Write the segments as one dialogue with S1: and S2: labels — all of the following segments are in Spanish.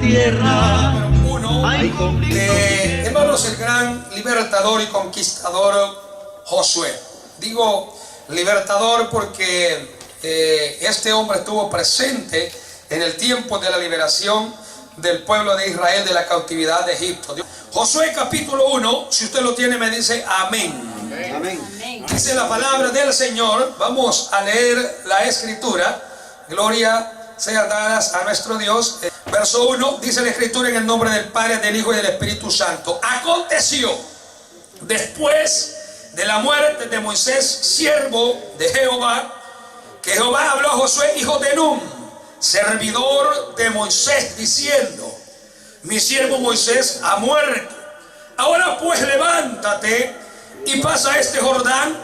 S1: tierra.
S2: Uno de, hermanos, el gran libertador y conquistador Josué. Digo libertador porque este hombre estuvo presente en el tiempo de la liberación del pueblo de Israel de la cautividad de Egipto. Josué capítulo 1, si usted lo tiene me dice amén. Amén. Dice la palabra del Señor. Vamos a leer la escritura. Gloria sea dadas a nuestro Dios. Verso 1 dice la escritura: en el nombre del Padre, del Hijo y del Espíritu Santo. Aconteció después de la muerte de Moisés, siervo de Jehová, que Jehová habló a Josué, hijo de Nun, servidor de Moisés, diciendo: mi siervo Moisés ha muerto. Ahora pues levántate y pasa este Jordán,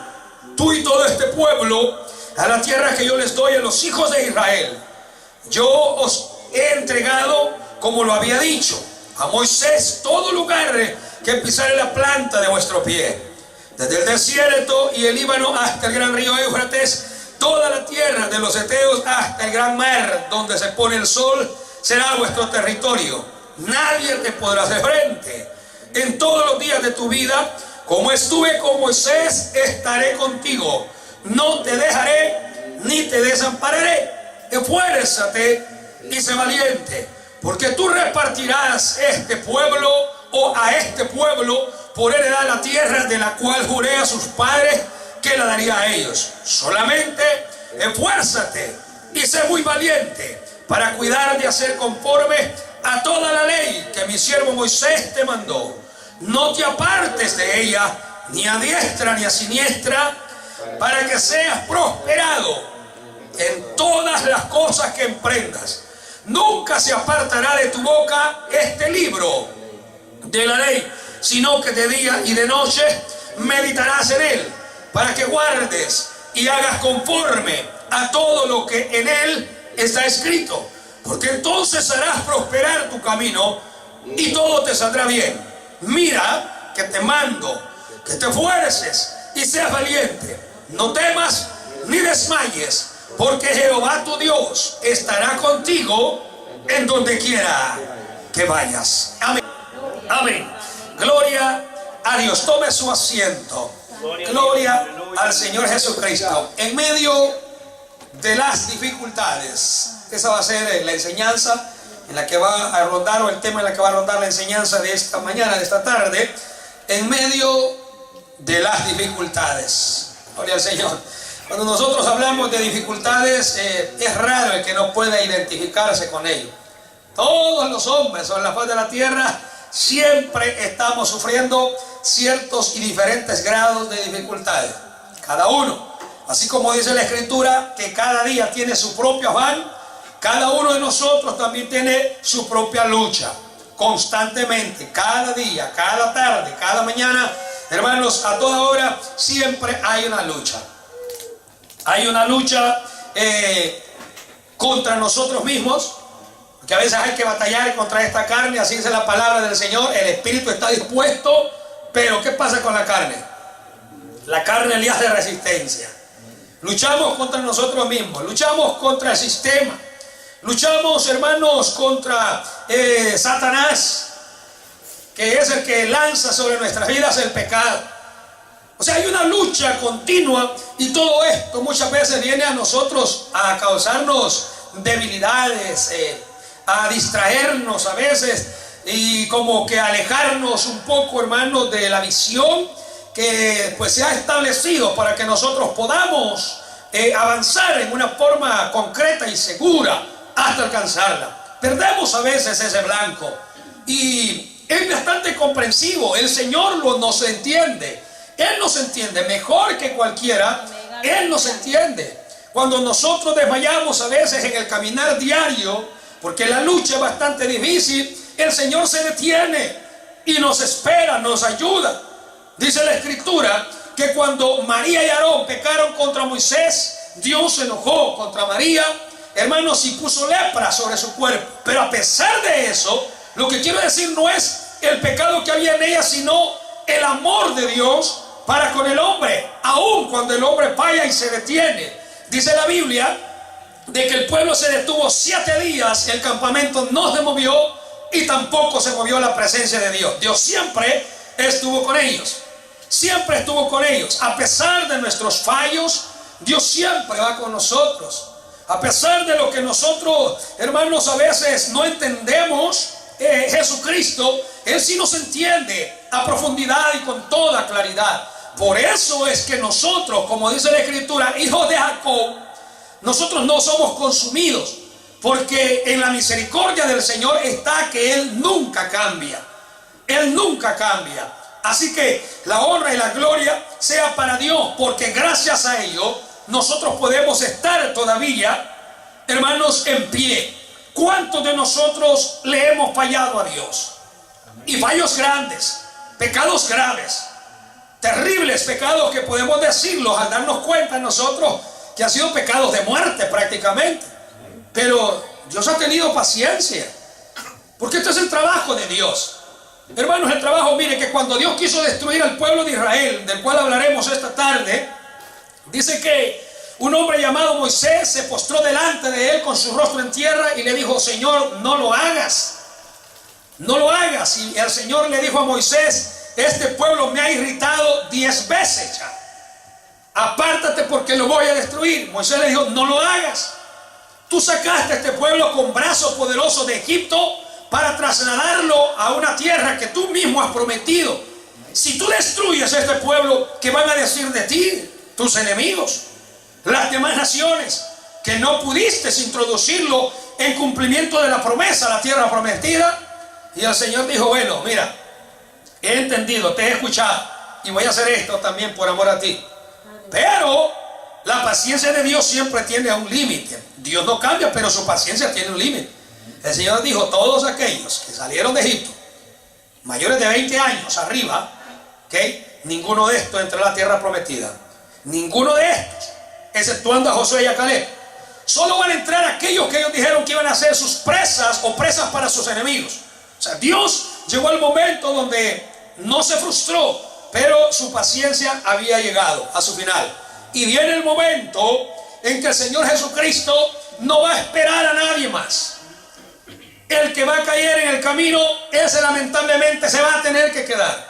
S2: tú y todo este pueblo, a la tierra que yo les doy a los hijos de Israel. Yo os he entregado, como lo había dicho a Moisés, todo lugar que pisare la planta de vuestro pie, desde el desierto y el Líbano hasta el gran río Éufrates, toda la tierra de los heteos hasta el gran mar, donde se pone el sol, será vuestro territorio. Nadie te podrá hacer frente. En todos los días de tu vida, como estuve con Moisés, estaré contigo. No te dejaré ni te desampararé. Esfuérzate y sé valiente, porque tú repartirás este pueblo, o a este pueblo, por heredad la tierra de la cual juré a sus padres que la daría a ellos. Solamente esfuérzate y sé muy valiente para cuidar de hacer conforme a toda la ley que mi siervo Moisés te mandó. No te apartes de ella, ni a diestra ni a siniestra, para que seas prosperado en todas las cosas que emprendas. Nunca se apartará de tu boca este libro de la ley, sino que de día y de noche meditarás en él, para que guardes y hagas conforme a todo lo que en él está escrito, porque entonces harás prosperar tu camino y todo te saldrá bien. Mira que te mando que te esfuerces y seas valiente. No temas ni desmayes, porque Jehová tu Dios estará contigo en donde quiera que vayas. Amén. Amén. Gloria a Dios. Tome su asiento. Gloria al Señor Jesucristo. En medio de las dificultades, esa va a ser la enseñanza en la que va a rondar, o el tema en la que va a rondar la enseñanza de esta mañana, de esta tarde. En medio de las dificultades. Gloria al Señor. Cuando nosotros hablamos de dificultades, es raro el que no pueda identificarse con ello. Todos los hombres sobre la faz de la tierra siempre estamos sufriendo ciertos y diferentes grados de dificultades. Cada uno. Así como dice la Escritura que cada día tiene su propio afán, cada uno de nosotros también tiene su propia lucha. Constantemente, cada día, cada tarde, cada mañana, hermanos, a toda hora siempre hay una lucha. Hay una lucha contra nosotros mismos, porque a veces hay que batallar contra esta carne. Así dice la palabra del Señor. El espíritu está dispuesto, pero ¿qué pasa con la carne? La carne le hace resistencia. Luchamos contra nosotros mismos, luchamos contra el sistema, luchamos, hermanos, contra Satanás, que es el que lanza sobre nuestras vidas el pecado. O sea, hay una lucha continua, y todo esto muchas veces viene a nosotros a causarnos debilidades, a distraernos a veces, y como que alejarnos un poco, hermanos, de la visión que pues se ha establecido para que nosotros podamos avanzar en una forma concreta y segura hasta alcanzarla. Perdemos a veces ese blanco, y es bastante comprensivo. El Señor nos entiende. Él nos entiende mejor que cualquiera. Él nos entiende. Cuando nosotros desmayamos a veces en el caminar diario, porque la lucha es bastante difícil, el Señor se detiene y nos espera, nos ayuda. Dice la Escritura que cuando María y Aarón pecaron contra Moisés, Dios se enojó contra María, hermanos, y puso lepra sobre su cuerpo. Pero a pesar de eso, lo que quiero decir no es el pecado que había en ella, sino el amor de Dios para con el hombre, aun cuando el hombre falla y se detiene. Dice la Biblia de que el pueblo se detuvo 7 días, el campamento no se movió, y tampoco se movió la presencia de Dios. Dios siempre estuvo con ellos. Siempre estuvo con ellos. A pesar de nuestros fallos, Dios siempre va con nosotros. A pesar de lo que nosotros, hermanos, a veces no entendemos, Jesucristo, Él sí nos entiende a profundidad y con toda claridad. Por eso es que nosotros, como dice la Escritura, hijos de Jacob, nosotros no somos consumidos, porque en la misericordia del Señor está que Él nunca cambia. Él nunca cambia. Así que la honra y la gloria sea para Dios, porque gracias a ello nosotros podemos estar todavía, hermanos, en pie. ¿Cuántos de nosotros le hemos fallado a Dios? Y fallos grandes, pecados graves, terribles pecados que podemos decirlos al darnos cuenta nosotros que han sido pecados de muerte prácticamente. Pero Dios ha tenido paciencia, porque este es el trabajo de Dios. Hermanos, el trabajo, mire, que cuando Dios quiso destruir al pueblo de Israel, del cual hablaremos esta tarde, dice que un hombre llamado Moisés se postró delante de él con su rostro en tierra y le dijo: Señor, no lo hagas, no lo hagas. Y el Señor le dijo a Moisés: este pueblo me ha irritado 10 veces ya, apártate porque lo voy a destruir. Moisés le dijo: no lo hagas. Tú sacaste a este pueblo con brazo poderoso de Egipto para trasladarlo a una tierra que tú mismo has prometido. Si tú destruyes a este pueblo, ¿qué van a decir de ti tus enemigos? Las demás naciones, que no pudiste introducirlo en cumplimiento de la promesa, la tierra prometida. Y el Señor dijo: bueno, mira, he entendido, te he escuchado y voy a hacer esto también por amor a ti. Pero la paciencia de Dios siempre tiene un límite. Dios no cambia, pero su paciencia tiene un límite. El Señor dijo: todos aquellos que salieron de Egipto, mayores de 20 años arriba, ¿okay?, ninguno de estos entró a la tierra prometida. Ninguno de estos, exceptuando a Josué y a Caleb. Solo van a entrar aquellos que ellos dijeron que iban a ser sus presas o presas para sus enemigos. O sea, Dios llegó al momento donde no se frustró, pero su paciencia había llegado a su final. Y viene el momento en que el Señor Jesucristo no va a esperar a nadie más. El que va a caer en el camino, ese lamentablemente se va a tener que quedar.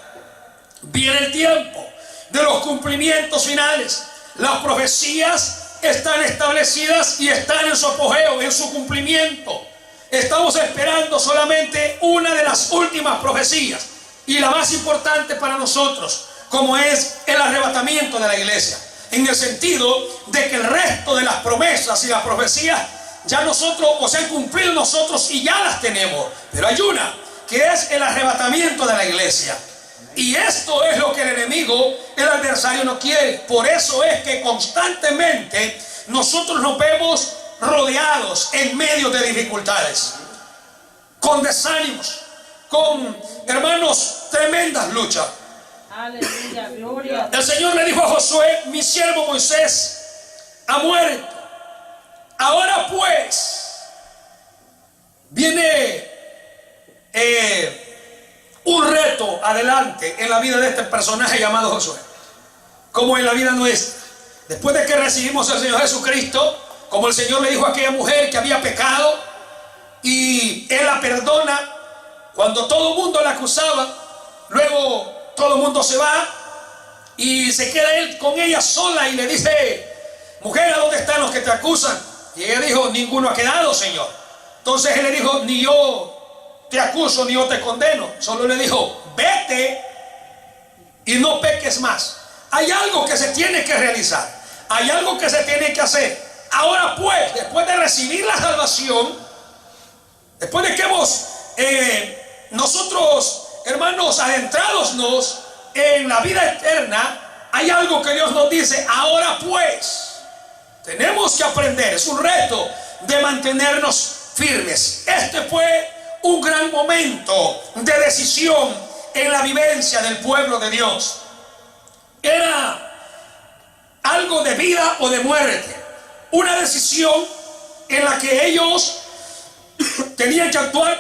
S2: Viene el tiempo de los cumplimientos finales. Las profecías están establecidas y están en su apogeo, en su cumplimiento. Estamos esperando solamente una de las últimas profecías, y la más importante para nosotros, como es el arrebatamiento de la iglesia, en el sentido de que el resto de las promesas y las profecías ya nosotros, o se han cumplido nosotros y ya las tenemos. Pero hay una, que es el arrebatamiento de la iglesia. Y esto es lo que el enemigo, el adversario, no quiere. Por eso es que constantemente nosotros nos vemos rodeados en medio de dificultades, con desánimos, con, hermanos, tremendas luchas.
S1: Aleluya, gloria.
S2: El Señor le dijo a Josué: mi siervo Moisés ha muerto. Ahora pues viene un reto adelante en la vida de este personaje llamado Josué, como en la vida nuestra. Después de que recibimos al Señor Jesucristo, como el Señor le dijo a aquella mujer que había pecado y Él la perdona, cuando todo el mundo la acusaba, luego todo el mundo se va y se queda Él con ella sola y le dice: mujer, ¿a dónde están los que te acusan? Y ella dijo: ninguno ha quedado, Señor. Entonces Él le dijo: ni yo te acuso ni yo te condeno. Solo le dijo: vete y no peques más. Hay algo que se tiene que realizar, hay algo que se tiene que hacer. Ahora pues, después de recibir la salvación, después de que hemos nosotros, hermanos, adentrados en la vida eterna, hay algo que Dios nos dice: ahora pues tenemos que aprender. Es un reto de mantenernos firmes. Este fue un gran momento de decisión en la vivencia del pueblo de Dios. Era algo de vida o de muerte. Una decisión en la que ellos tenían que actuar,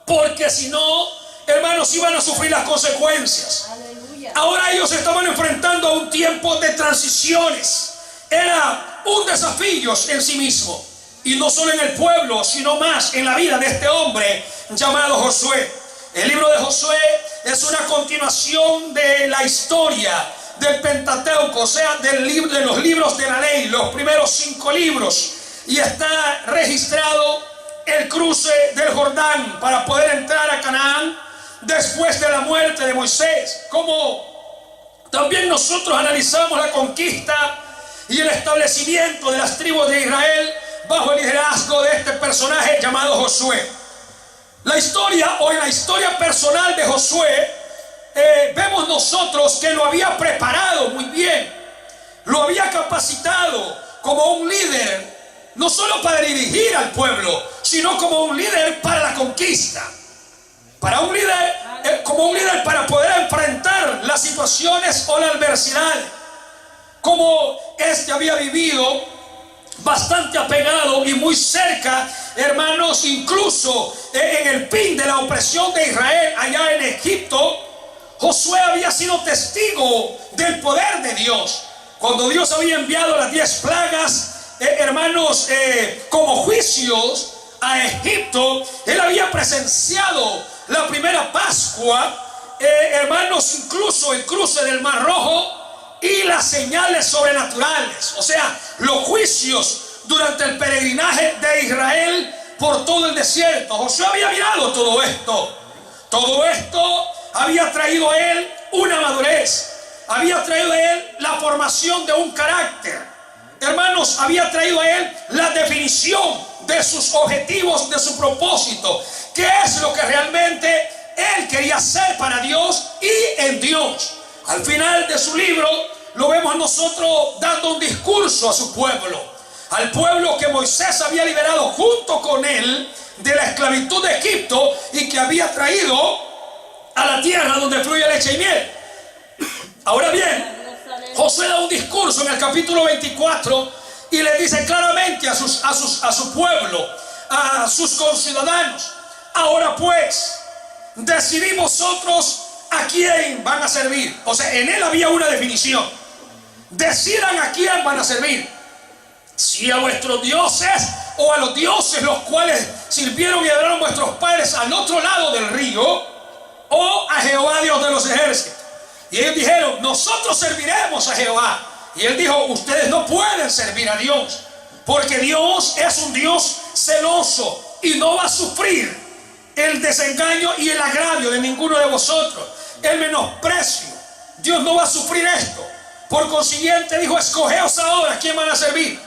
S2: porque si no, hermanos, iban a sufrir las consecuencias.
S1: Aleluya.
S2: Ahora ellos estaban enfrentando a un tiempo de transiciones. Era un desafío en sí mismo, y no solo en el pueblo, sino más en la vida de este hombre llamado Josué. El libro de Josué es una continuación de la historia del Pentateuco, o sea, de los libros de la ley, los primeros 5 libros. Y está registrado el cruce del Jordán para poder entrar a Canaán después de la muerte de Moisés. Como también nosotros analizamos la conquista y el establecimiento de las tribus de Israel bajo el liderazgo de este personaje llamado Josué. La historia, o en la historia personal de Josué, vemos nosotros que lo había preparado muy bien, lo había capacitado como un líder, no solo para dirigir al pueblo, sino como un líder para la conquista, para un líder, como un líder para poder enfrentar las situaciones o la adversidad. Como este había vivido bastante apegado y muy cerca, hermanos, incluso en el fin de la opresión de Israel allá en Egipto, Josué había sido testigo del poder de Dios. Cuando Dios había enviado las 10 plagas, hermanos, como juicios a Egipto, él había presenciado la primera Pascua, hermanos, incluso el cruce del Mar Rojo y las señales sobrenaturales, o sea, los juicios durante el peregrinaje de Israel por todo el desierto. Josué había mirado todo esto. Todo esto había traído a él una madurez, había traído a él la formación de un carácter. Hermanos, había traído a él la definición de sus objetivos, de su propósito. ¿Qué es lo que realmente él quería hacer para Dios y en Dios? Al final de su libro lo vemos nosotros dando un discurso a su pueblo, al pueblo que Moisés había liberado junto con él de la esclavitud de Egipto y que había traído a la tierra donde fluye leche y miel. Ahora bien, Josué da un discurso en el capítulo 24 y le dice claramente a su pueblo, a sus conciudadanos: ahora pues, decidid vosotros a quién van a servir. O sea, en él había una definición. Decidan a quién van a servir, si a vuestros dioses o a los dioses los cuales sirvieron y adoraron vuestros padres al otro lado del río, o a Jehová Dios de los ejércitos. Y ellos dijeron: nosotros serviremos a Jehová. Y él dijo: ustedes no pueden servir a Dios, porque Dios es un Dios celoso y no va a sufrir el desengaño y el agravio de ninguno de vosotros, el menosprecio. Dios no va a sufrir esto. Por consiguiente dijo: escogeos ahora a quién van a servir.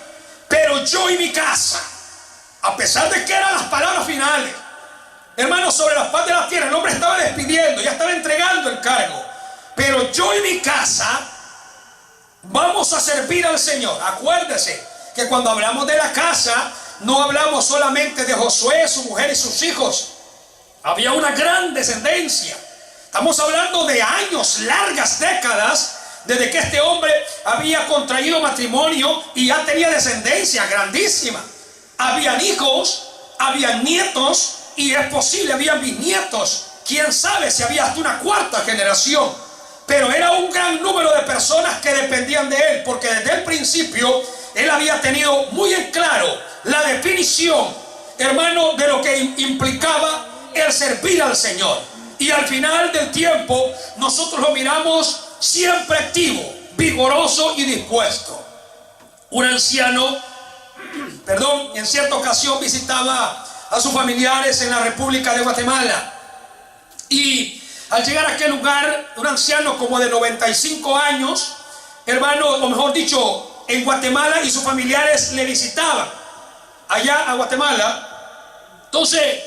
S2: Pero yo y mi casa, a pesar de que eran las palabras finales, hermanos, sobre la paz de la tierra, el hombre estaba despidiendo, ya estaba entregando el cargo. Pero yo y mi casa vamos a servir al Señor. Acuérdese que cuando hablamos de la casa, no hablamos solamente de Josué, su mujer y sus hijos. Había una gran descendencia. Estamos hablando de años, largas décadas, desde que este hombre había contraído matrimonio y ya tenía descendencia grandísima. Habían hijos, habían nietos y es posible, habían bisnietos. Quién sabe si había hasta una 4ª generación. Pero era un gran número de personas que dependían de él, porque desde el principio él había tenido muy en claro la definición, hermano, de lo que implicaba el servir al Señor. Y al final del tiempo nosotros lo miramos siempre activo, vigoroso y dispuesto. Un anciano, en cierta ocasión visitaba a sus familiares en la República de Guatemala. Y al llegar a aquel lugar, un anciano como de 95 años, hermano, o mejor dicho, en Guatemala, y sus familiares le visitaban allá a Guatemala. Entonces,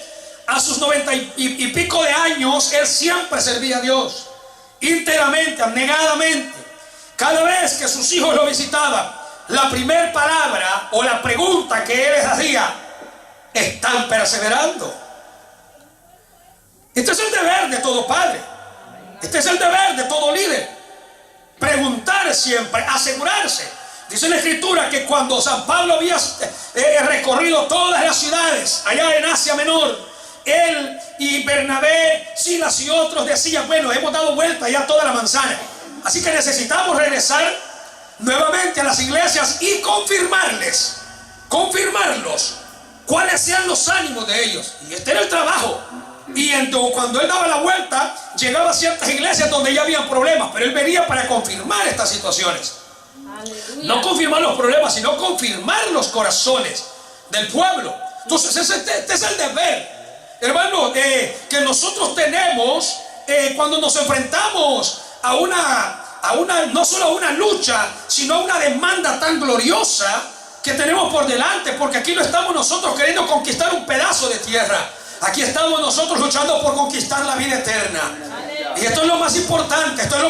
S2: a sus 90 y pico de años, él siempre servía a Dios, íntegramente, abnegadamente. Cada vez que sus hijos lo visitaban, la primera palabra o la pregunta que él les hacía: ¿están perseverando? Este es el deber de todo padre, este es el deber de todo líder: preguntar siempre, asegurarse. Dice la Escritura que cuando San Pablo había recorrido todas las ciudades allá en Asia Menor, él y Bernabé, Silas y otros decían: bueno, hemos dado vuelta ya toda la manzana, así que necesitamos regresar nuevamente a las iglesias y confirmarlos cuáles sean los ánimos de ellos. Y este era el trabajo. Y cuando él daba la vuelta, llegaba a ciertas iglesias donde ya habían problemas, pero él venía para confirmar estas situaciones.
S1: Aleluya.
S2: No confirmar los problemas, sino confirmar los corazones del pueblo. Entonces este es el deber, hermano, que nosotros tenemos cuando nos enfrentamos a una, no solo a una lucha, sino a una demanda tan gloriosa que tenemos por delante, porque aquí no estamos nosotros queriendo conquistar un pedazo de tierra. Aquí estamos nosotros luchando por conquistar la vida eterna. Y esto es lo más importante, esto es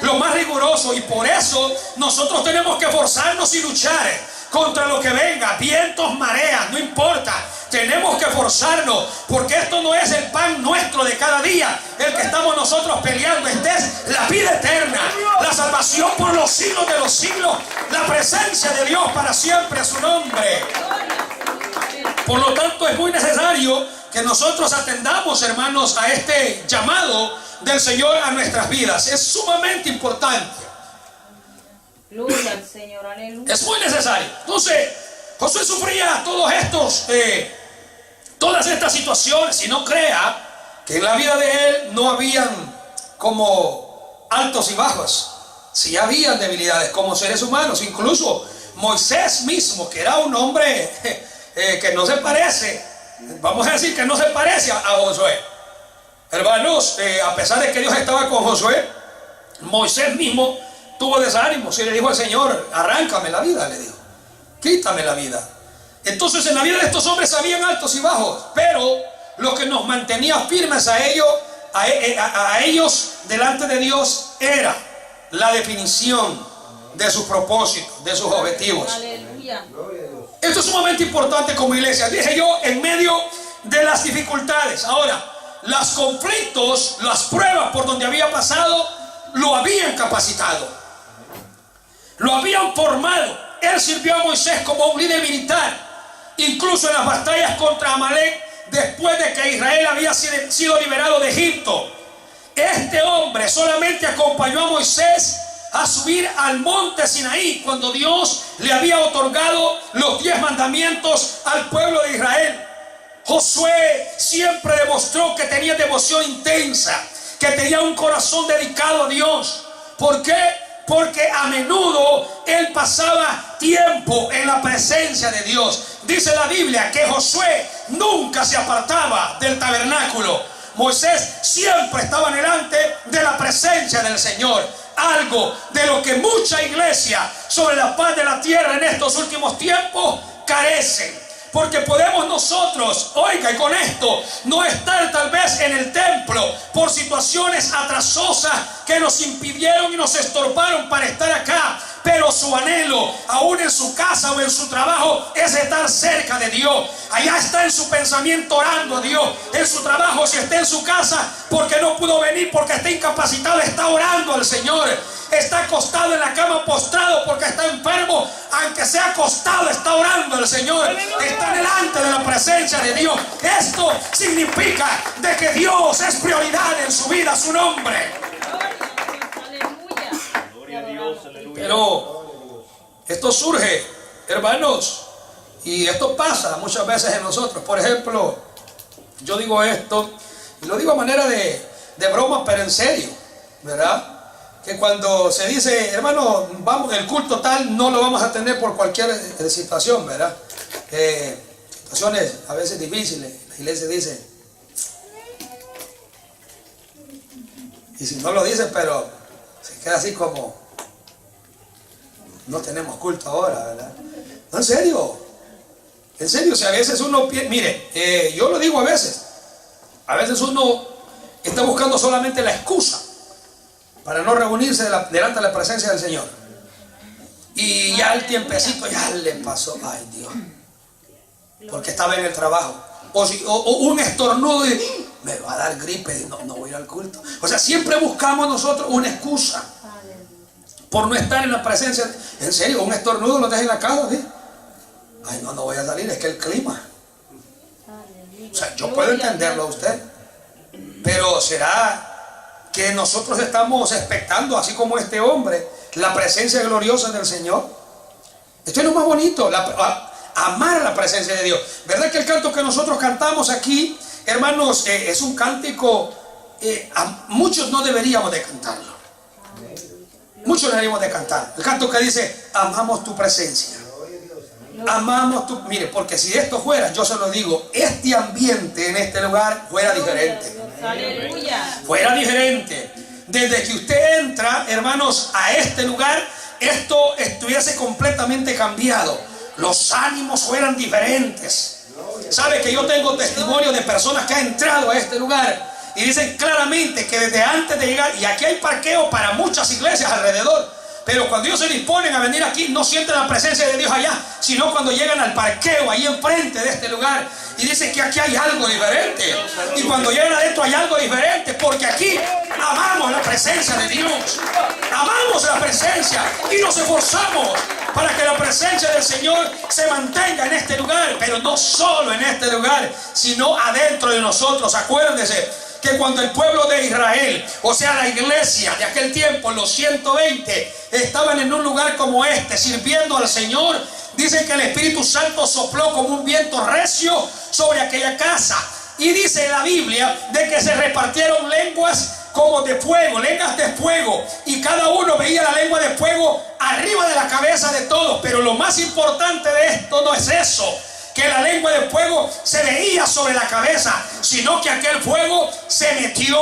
S2: lo más riguroso. Y por eso nosotros tenemos que esforzarnos y luchar contra lo que venga, vientos, mareas, no importa. Tenemos que esforzarnos, porque esto no es el pan nuestro de cada día, el que estamos nosotros peleando. Esta es la vida eterna, la salvación por los siglos de los siglos, la presencia de Dios para siempre a su nombre. Por lo tanto, es muy necesario que nosotros atendamos, hermanos, a este llamado del Señor a nuestras vidas. Es sumamente importante.
S1: Gloria al Señor, aleluya.
S2: Es muy necesario. Entonces, Josué sufría todas estas situaciones, y no crea que en la vida de él no habían como altos y bajos. Sí habían debilidades como seres humanos. Incluso Moisés mismo, que era un hombre que no se parece, vamos a decir que no se parece a Josué. Hermanos, a pesar de que Dios estaba con Josué, Moisés mismo tuvo desánimos y le dijo al Señor: arráncame la vida, le dijo, quítame la vida. Entonces en la vida de estos hombres habían altos y bajos, pero lo que nos mantenía firmes a ellos delante de Dios era la definición de sus propósitos, de sus objetivos.
S1: Aleluya.
S2: Esto es sumamente importante como iglesia. Dije yo, en medio de las dificultades. Ahora, los conflictos, las pruebas por donde había pasado, lo habían capacitado, lo habían formado. Él sirvió a Moisés como un líder militar, incluso en las batallas contra Amalek, después de que Israel había sido liberado de Egipto. Este hombre solamente acompañó a Moisés a subir al monte Sinaí cuando Dios le había otorgado los 10 mandamientos al pueblo de Israel. Josué siempre demostró que tenía devoción intensa, que tenía un corazón dedicado a Dios. ¿Por qué? Porque a menudo él pasaba tiempo en la presencia de Dios. Dice la Biblia que Josué nunca se apartaba del tabernáculo. Moisés siempre estaba delante de la presencia del Señor. Algo de lo que mucha iglesia sobre la paz de la tierra en estos últimos tiempos carecen. Porque podemos nosotros, oiga, y con esto, no estar tal vez en el templo por situaciones atrasosas que nos impidieron y nos estorbaron para estar acá. Pero su anhelo, aún en su casa o en su trabajo, es estar cerca de Dios. Allá está en su pensamiento orando a Dios. En su trabajo, si está en su casa porque no pudo venir, porque está incapacitado, está orando al Señor. Está acostado en la cama postrado porque está enfermo, aunque sea acostado, está orando al Señor. Está delante de la presencia de Dios. Esto significa de que Dios es prioridad en su vida, su nombre.
S1: Gloria a Dios, aleluya.
S2: Pero esto surge, hermanos, y esto pasa muchas veces en nosotros. Por ejemplo, yo digo esto, y lo digo a manera de broma, pero en serio, ¿verdad? Que cuando se dice, hermano, vamos, el culto tal no lo vamos a tener por cualquier situación, ¿verdad? Situaciones a veces difíciles, la iglesia dice, y si no lo dice, pero se queda así como, no tenemos culto ahora, ¿verdad? No, en serio, si a veces uno, mire, yo lo digo a veces uno está buscando solamente la excusa para no reunirse delante de la presencia del Señor. Y ya el tiempecito ya le pasó, ay Dios, porque estaba en el trabajo. O un estornudo y me va a dar gripe y no voy a ir al culto. O sea, siempre buscamos nosotros una excusa por no estar en la presencia. En serio, un estornudo lo deja en la casa, ¿sí? Ay, no voy a salir, es que el clima. O sea, yo puedo entenderlo a usted, pero será que nosotros estamos expectando, así como este hombre, la presencia gloriosa del Señor. Esto es lo más bonito. amar la presencia de Dios. ¿Verdad que el canto que nosotros cantamos aquí, hermanos, es un cántico, muchos no deberíamos de cantarlo? Muchos deberíamos de cantar. El canto que dice, amamos tu presencia. Amamos tu... Mire, porque si esto fuera, yo se lo digo, este ambiente en este lugar fuera diferente.
S1: Aleluya.
S2: Fuera diferente. Desde que usted entra, hermanos, a este lugar, esto estuviese completamente cambiado. Los ánimos fueran diferentes. Sabe que yo tengo testimonio de personas que han entrado a este lugar y dicen claramente que desde antes de llegar, y aquí hay parqueo para muchas iglesias alrededor, pero cuando ellos se disponen a venir aquí, no sienten la presencia de Dios allá, sino cuando llegan al parqueo ahí enfrente de este lugar y dicen que aquí hay algo diferente. Y cuando llegan adentro hay algo diferente, porque aquí amamos la presencia de Dios, amamos la presencia y nos esforzamos para que la presencia del Señor se mantenga en este lugar, pero no solo en este lugar, sino adentro de nosotros. Acuérdense que cuando el pueblo de Israel, o sea la iglesia de aquel tiempo, los 120, estaban en un lugar como este, sirviendo al Señor, dicen que el Espíritu Santo sopló como un viento recio sobre aquella casa. Y dice la Biblia de que se repartieron lenguas como de fuego, lenguas de fuego, y cada uno veía la lengua de fuego arriba de la cabeza de todos. Pero lo más importante de esto no es eso, que la lengua de fuego se veía sobre la cabeza, sino que aquel fuego se metió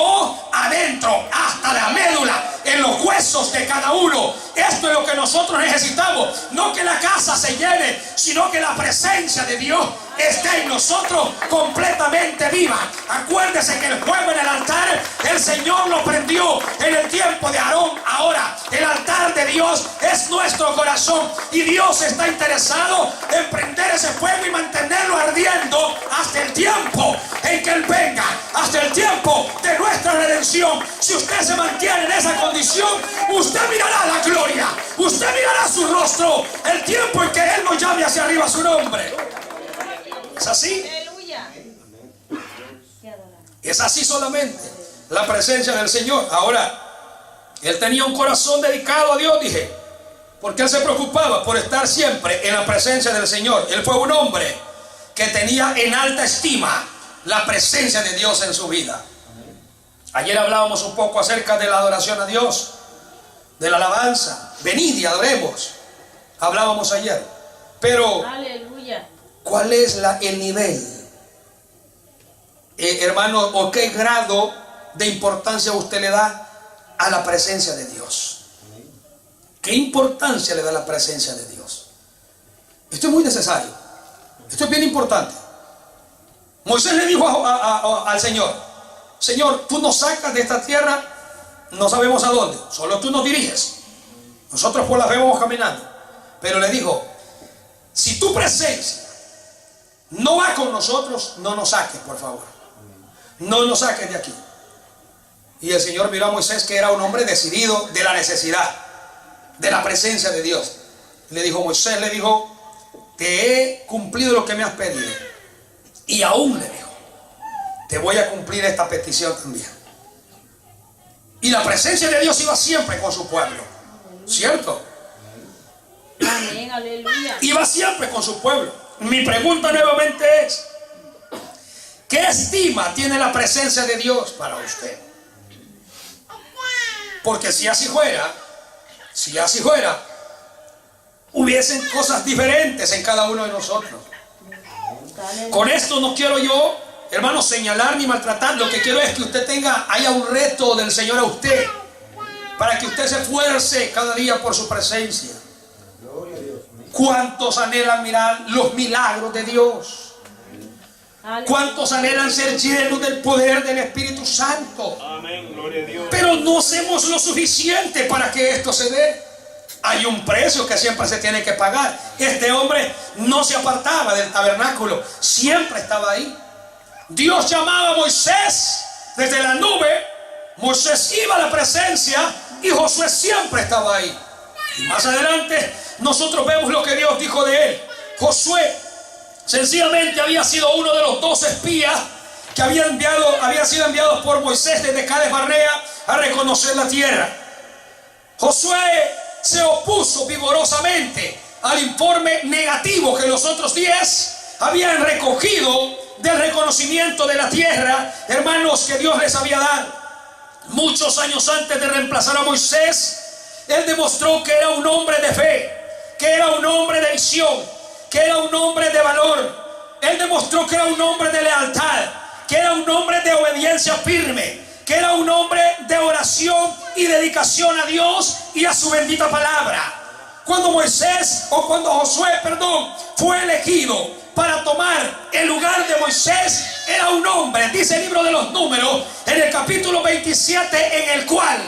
S2: adentro, hasta la médula, en los huesos de cada uno. Esto es lo que nosotros necesitamos, no que la casa se llene, sino que la presencia de Dios esté en nosotros completamente viva. Acuérdese que el fuego en el altar, el Señor lo prendió en el tiempo de Aarón. Ahora el altar de Dios es nuestro corazón, y Dios está interesado en prender ese fuego y mantenerlo ardiendo hasta el tiempo en que Él venga, hasta el tiempo de nuestra redención. Si usted se mantiene en esa condición, usted mirará la gloria, usted mirará su rostro, el tiempo en que Él nos llame hacia arriba su nombre. ¿Es así?
S1: Aleluya.
S2: Es así solamente la presencia del Señor. Ahora, él tenía un corazón dedicado a Dios, dije, porque él se preocupaba por estar siempre en la presencia del Señor. Él fue un hombre que tenía en alta estima la presencia de Dios en su vida. Ayer hablábamos un poco acerca de la adoración a Dios, de la alabanza. Venid y adoremos. Hablábamos ayer. Pero
S1: Aleluya.
S2: ¿cuál es el nivel, hermano, o qué grado de importancia usted le da a la presencia de Dios? ¿Qué importancia le da a la presencia de Dios? Esto es muy necesario. Esto es bien importante. Moisés le dijo al Señor: Señor, tú nos sacas de esta tierra, no sabemos a dónde, solo tú nos diriges. Nosotros pues la vemos caminando. Pero le dijo: si tu presencia no va con nosotros, no nos saques, por favor. No nos saques de aquí. Y el Señor miró a Moisés, que era un hombre decidido de la necesidad, de la presencia de Dios. Le dijo, Moisés, le dijo, te he cumplido lo que me has pedido. Y aún le dijo, te voy a cumplir esta petición también. Y la presencia de Dios iba siempre con su pueblo, ¿cierto?
S1: Amén, aleluya.
S2: Iba siempre con su pueblo. Mi pregunta nuevamente es, ¿qué estima tiene la presencia de Dios para usted? Porque si así fuera, hubiesen cosas diferentes en cada uno de nosotros. Con esto no quiero yo, hermano, señalar ni maltratar. Lo que quiero es que haya un reto del Señor a usted, para que usted se esfuerce cada día por su presencia. ¿Cuántos anhelan mirar los milagros de Dios? ¿Cuántos anhelan ser llenos del poder del Espíritu Santo?
S3: Amén, gloria a Dios.
S2: Pero no hacemos lo suficiente para que esto se dé. Hay un precio que siempre se tiene que pagar. Este hombre no se apartaba del tabernáculo, siempre estaba ahí. Dios llamaba a Moisés desde la nube, Moisés iba a la presencia y Josué siempre estaba ahí. Y más adelante nosotros vemos lo que Dios dijo de él. Josué sencillamente había sido uno de los 2 espías que habían sido enviados por Moisés desde Cades Barnea a reconocer la tierra. Josué se opuso vigorosamente al informe negativo que los otros 10 habían recogido del reconocimiento de la tierra, hermanos, que Dios les había dado. Muchos años antes de reemplazar a Moisés, él demostró que era un hombre de fe, que era un hombre de visión, que era un hombre de valor. Él demostró que era un hombre de lealtad, que era un hombre de obediencia firme, que era un hombre de oración y dedicación a Dios y a su bendita palabra. Cuando Josué, fue elegido para tomar el lugar de Moisés, era un hombre, dice el libro de los Números, en el capítulo 27, en el cual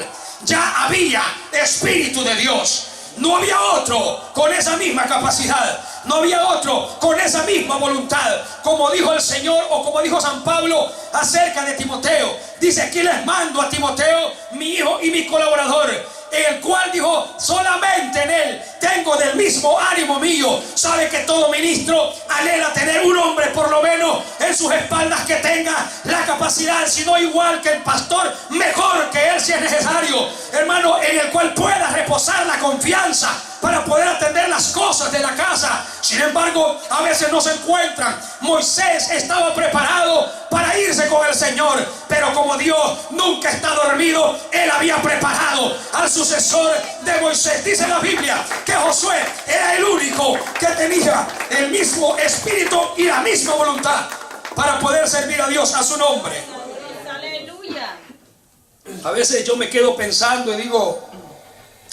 S2: ya había Espíritu de Dios. No había otro con esa misma capacidad, no había otro con esa misma voluntad, como dijo el Señor, o como dijo San Pablo acerca de Timoteo. Dice: aquí les mando a Timoteo, mi hijo y mi colaborador, en el cual dijo: solamente en él tengo del mismo ánimo mío. Sabe que todo ministro anhela tener un hombre por lo menos en sus espaldas que tenga la capacidad, si no igual que el pastor, mejor que él si es necesario, hermano, en el cual pueda reposar la confianza para poder atender las cosas de la casa. Sin embargo, a veces no se encuentran. Moisés estaba preparado para irse con el Señor, pero como Dios nunca está dormido, él había preparado al sucesor de Moisés. Dice la Biblia que Josué era el único que tenía el mismo espíritu y la misma voluntad para poder servir a Dios, a su nombre.
S1: Aleluya.
S2: A veces yo me quedo pensando y digo: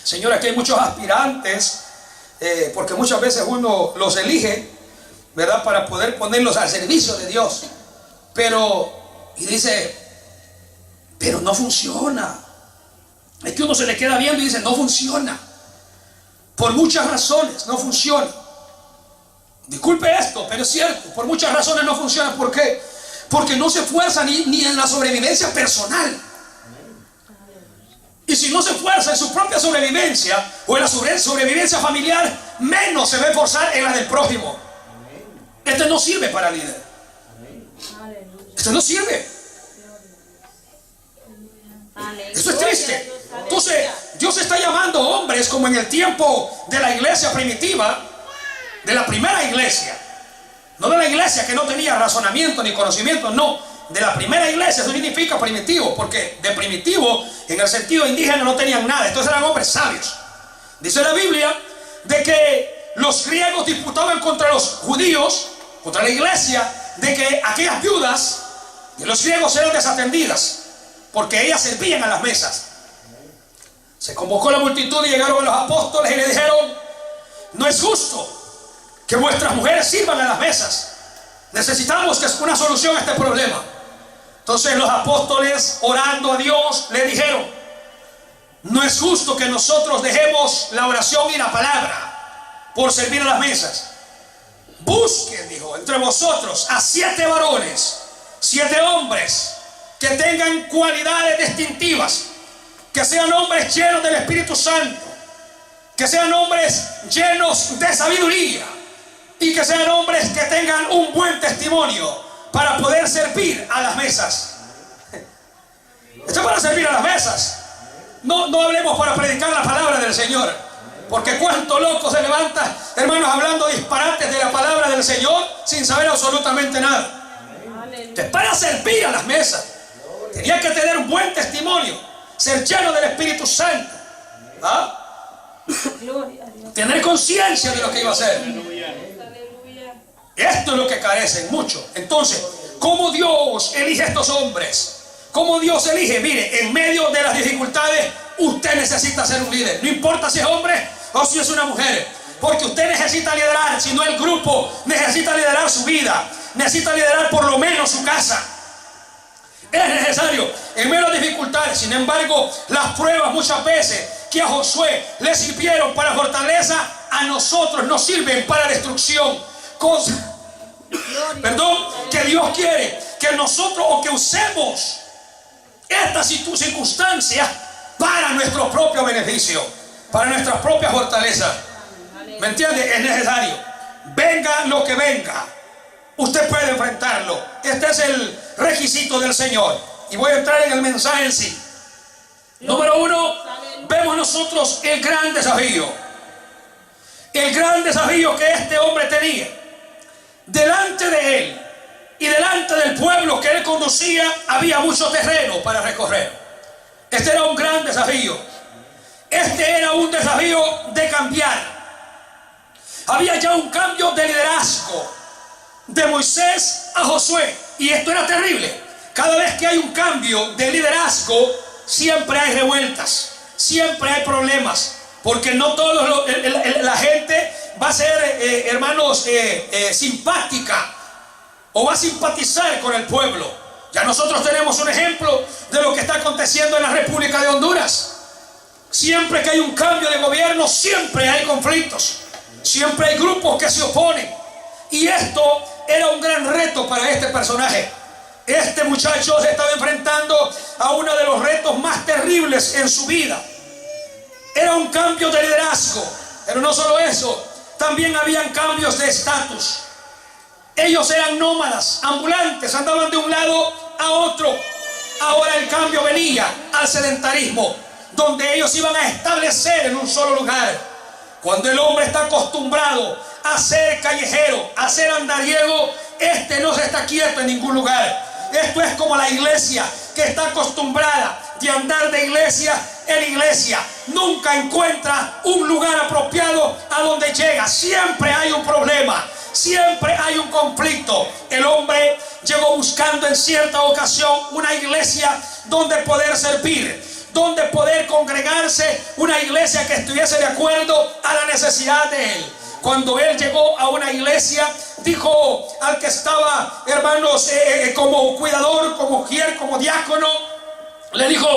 S2: Señor, aquí hay muchos aspirantes, porque muchas veces uno los elige, ¿verdad?, para poder ponerlos al servicio de Dios. Y dice: pero no funciona. Es que uno se le queda viendo y dice: no funciona. Por muchas razones no funciona. Disculpe esto, pero es cierto, por muchas razones no funciona. ¿Por qué? Porque no se esfuerza ni en la sobrevivencia personal. Y si no se esfuerza en su propia sobrevivencia o en la sobrevivencia familiar, menos se va a esforzar en la del prójimo. Este no sirve para líder. Este no sirve. Eso es triste. Entonces, Dios está llamando hombres como en el tiempo de la iglesia primitiva, de la primera iglesia. No de la iglesia que no tenía razonamiento ni conocimiento, no. De la primera iglesia. Eso significa primitivo, porque de primitivo en el sentido indígena no tenían nada. Entonces eran hombres sabios. Dice la Biblia de que los griegos disputaban contra los judíos, contra la iglesia, de que aquellas viudas de los griegos eran desatendidas porque ellas servían a las mesas. Se convocó la multitud y llegaron los apóstoles y le dijeron: no es justo que vuestras mujeres sirvan a las mesas. Necesitamos que es una solución a este problema. Entonces los apóstoles, orando a Dios, le dijeron: no es justo que nosotros dejemos la oración y la palabra por servir a las mesas. Busquen, dijo, entre vosotros a 7 varones, 7 hombres que tengan cualidades distintivas, que sean hombres llenos del Espíritu Santo, que sean hombres llenos de sabiduría y que sean hombres que tengan un buen testimonio para poder servir a las mesas. Esto es para servir a las mesas. No hablemos para predicar la palabra del Señor, porque cuánto loco se levanta, hermanos, hablando disparates de la palabra del Señor sin saber absolutamente nada. Esto es para servir a las mesas. Tenía que tener un buen testimonio, ser lleno del Espíritu Santo, tener conciencia de lo que iba a hacer. Esto es lo que carecen mucho. Entonces, ¿cómo Dios elige a estos hombres? ¿Cómo Dios elige? Mire, en medio de las dificultades, usted necesita ser un líder. No importa si es hombre o si es una mujer, porque usted necesita liderar. Si no, el grupo necesita liderar su vida, necesita liderar por lo menos su casa. Es necesario en medio de las dificultades. Sin embargo, las pruebas muchas veces que a Josué le sirvieron para fortaleza, a nosotros nos sirven para destrucción. Que Dios quiere que nosotros o que usemos estas circunstancias para nuestro propio beneficio, para nuestra propia fortaleza. ¿Me entiende? Es necesario. Venga lo que venga, usted puede enfrentarlo. Este es el requisito del Señor. Y voy a entrar en el mensaje en sí. Número 1, vemos nosotros el gran desafío. el gran desafío que este hombre tenía. Delante de él y delante del pueblo que él conducía había mucho terreno para recorrer. Este era un gran desafío. Este era un desafío de cambiar. Había ya un cambio de liderazgo de Moisés a Josué, y esto era terrible. Cada vez que hay un cambio de liderazgo, siempre hay revueltas, siempre hay problemas, porque no toda la gente va a ser, hermanos, simpática o va a simpatizar con el pueblo. Ya nosotros tenemos un ejemplo de lo que está aconteciendo en la República de Honduras. Siempre que hay un cambio de gobierno, siempre hay conflictos, siempre hay grupos que se oponen. Y esto era un gran reto para este personaje. Este muchacho se estaba enfrentando a uno de los retos más terribles en su vida. Era un cambio de liderazgo, pero no solo eso, también habían cambios de estatus. Ellos eran nómadas, ambulantes, andaban de un lado a otro. Ahora el cambio venía al sedentarismo, donde ellos iban a establecer en un solo lugar. Cuando el hombre está acostumbrado a ser callejero, a ser andariego, este no se está quieto en ningún lugar. Esto es como la iglesia, que está acostumbrada de andar de iglesia en iglesia. Nunca encuentra un lugar apropiado a donde llega. Siempre hay un problema, siempre hay un conflicto. El hombre llegó buscando en cierta ocasión una iglesia donde poder servir, donde poder congregarse, una iglesia que estuviese de acuerdo a la necesidad de él. Cuando él llegó a una iglesia, dijo al que estaba, hermanos, como cuidador, como mujer, como diácono, le dijo: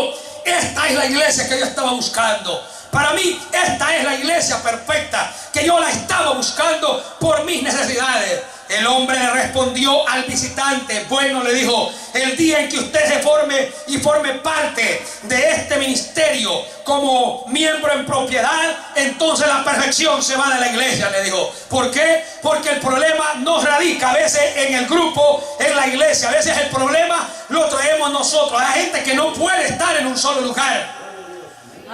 S2: esta es la iglesia que yo estaba buscando. Para mí, esta es la iglesia perfecta, que yo la estaba buscando por mis necesidades. El hombre le respondió al visitante: bueno, le dijo, el día en que usted se forme y forme parte de este ministerio como miembro en propiedad, entonces la perfección se va de la iglesia, le dijo. ¿Por qué? Porque el problema no radica a veces en el grupo, en la iglesia. A veces el problema lo traemos nosotros. Hay gente que no puede estar en un solo lugar.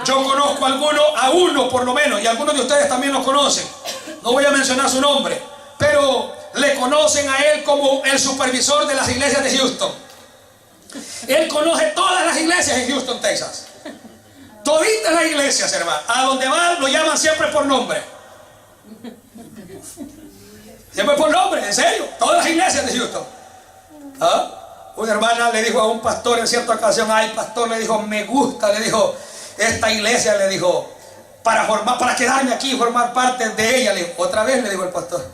S2: Yo conozco a uno por lo menos, y algunos de ustedes también lo conocen. No voy a mencionar su nombre, pero le conocen a él como el supervisor de las iglesias de Houston. Él conoce todas las iglesias en Houston, Texas. Toditas las iglesias, hermano. A donde van lo llaman siempre por nombre. Siempre por nombre, en serio. Todas las iglesias de Houston. ¿Ah? Una hermana le dijo a un pastor en cierta ocasión: ay, pastor, le dijo, me gusta, le dijo, esta iglesia, le dijo, para quedarme aquí y formar parte de ella. Le dijo, otra vez, le dijo el pastor.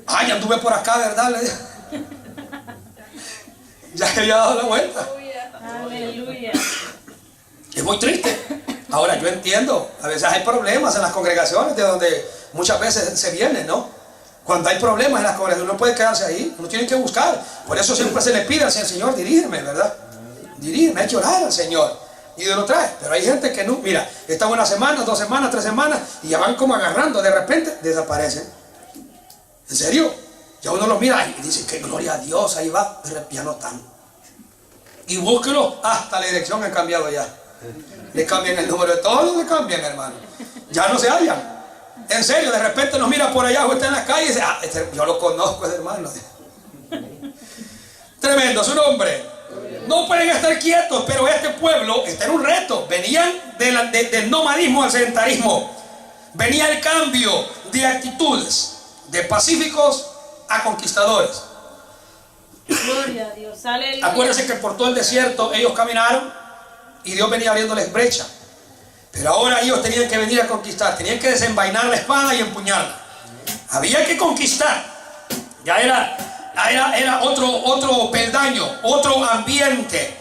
S2: Ay, anduve por acá, ¿verdad? Le dijo. Ya que había dado la vuelta.
S1: Aleluya.
S2: Es muy triste. Ahora yo entiendo, a veces hay problemas en las congregaciones de donde muchas veces se viene, ¿no? Cuando hay problemas en las congregaciones, uno puede quedarse ahí, uno tiene que buscar. Por eso siempre se le pide al Señor: dirígeme, ¿verdad? Dirígeme, hay que orar al Señor. Y Dios lo trae. Pero hay gente que no, mira, está una semana, 2 semanas, 3 semanas, y ya van como agarrando, de repente desaparecen. ¿En serio? Ya uno los mira y dice: que gloria a Dios, ahí va, pero ya no están. Y búsquelo, hasta la dirección han cambiado ya. Le cambian el número de todos, le cambian, hermano. Ya no se hallan. En serio, de repente nos mira por allá o está en las calles y dice: ah, yo lo conozco, ese hermano. Tremendo, su nombre. No pueden estar quietos, pero este pueblo está en un reto. Venían del nomadismo al sedentarismo. Venía el cambio de actitudes, de pacíficos a conquistadores.
S1: Gloria a Dios. Aleluya.
S2: Acuérdense que por todo el desierto ellos caminaron y Dios venía abriéndoles brecha. Pero ahora ellos tenían que venir a conquistar, tenían que desenvainar la espada y empuñarla. Había que conquistar. Ya era otro peldaño, otro ambiente.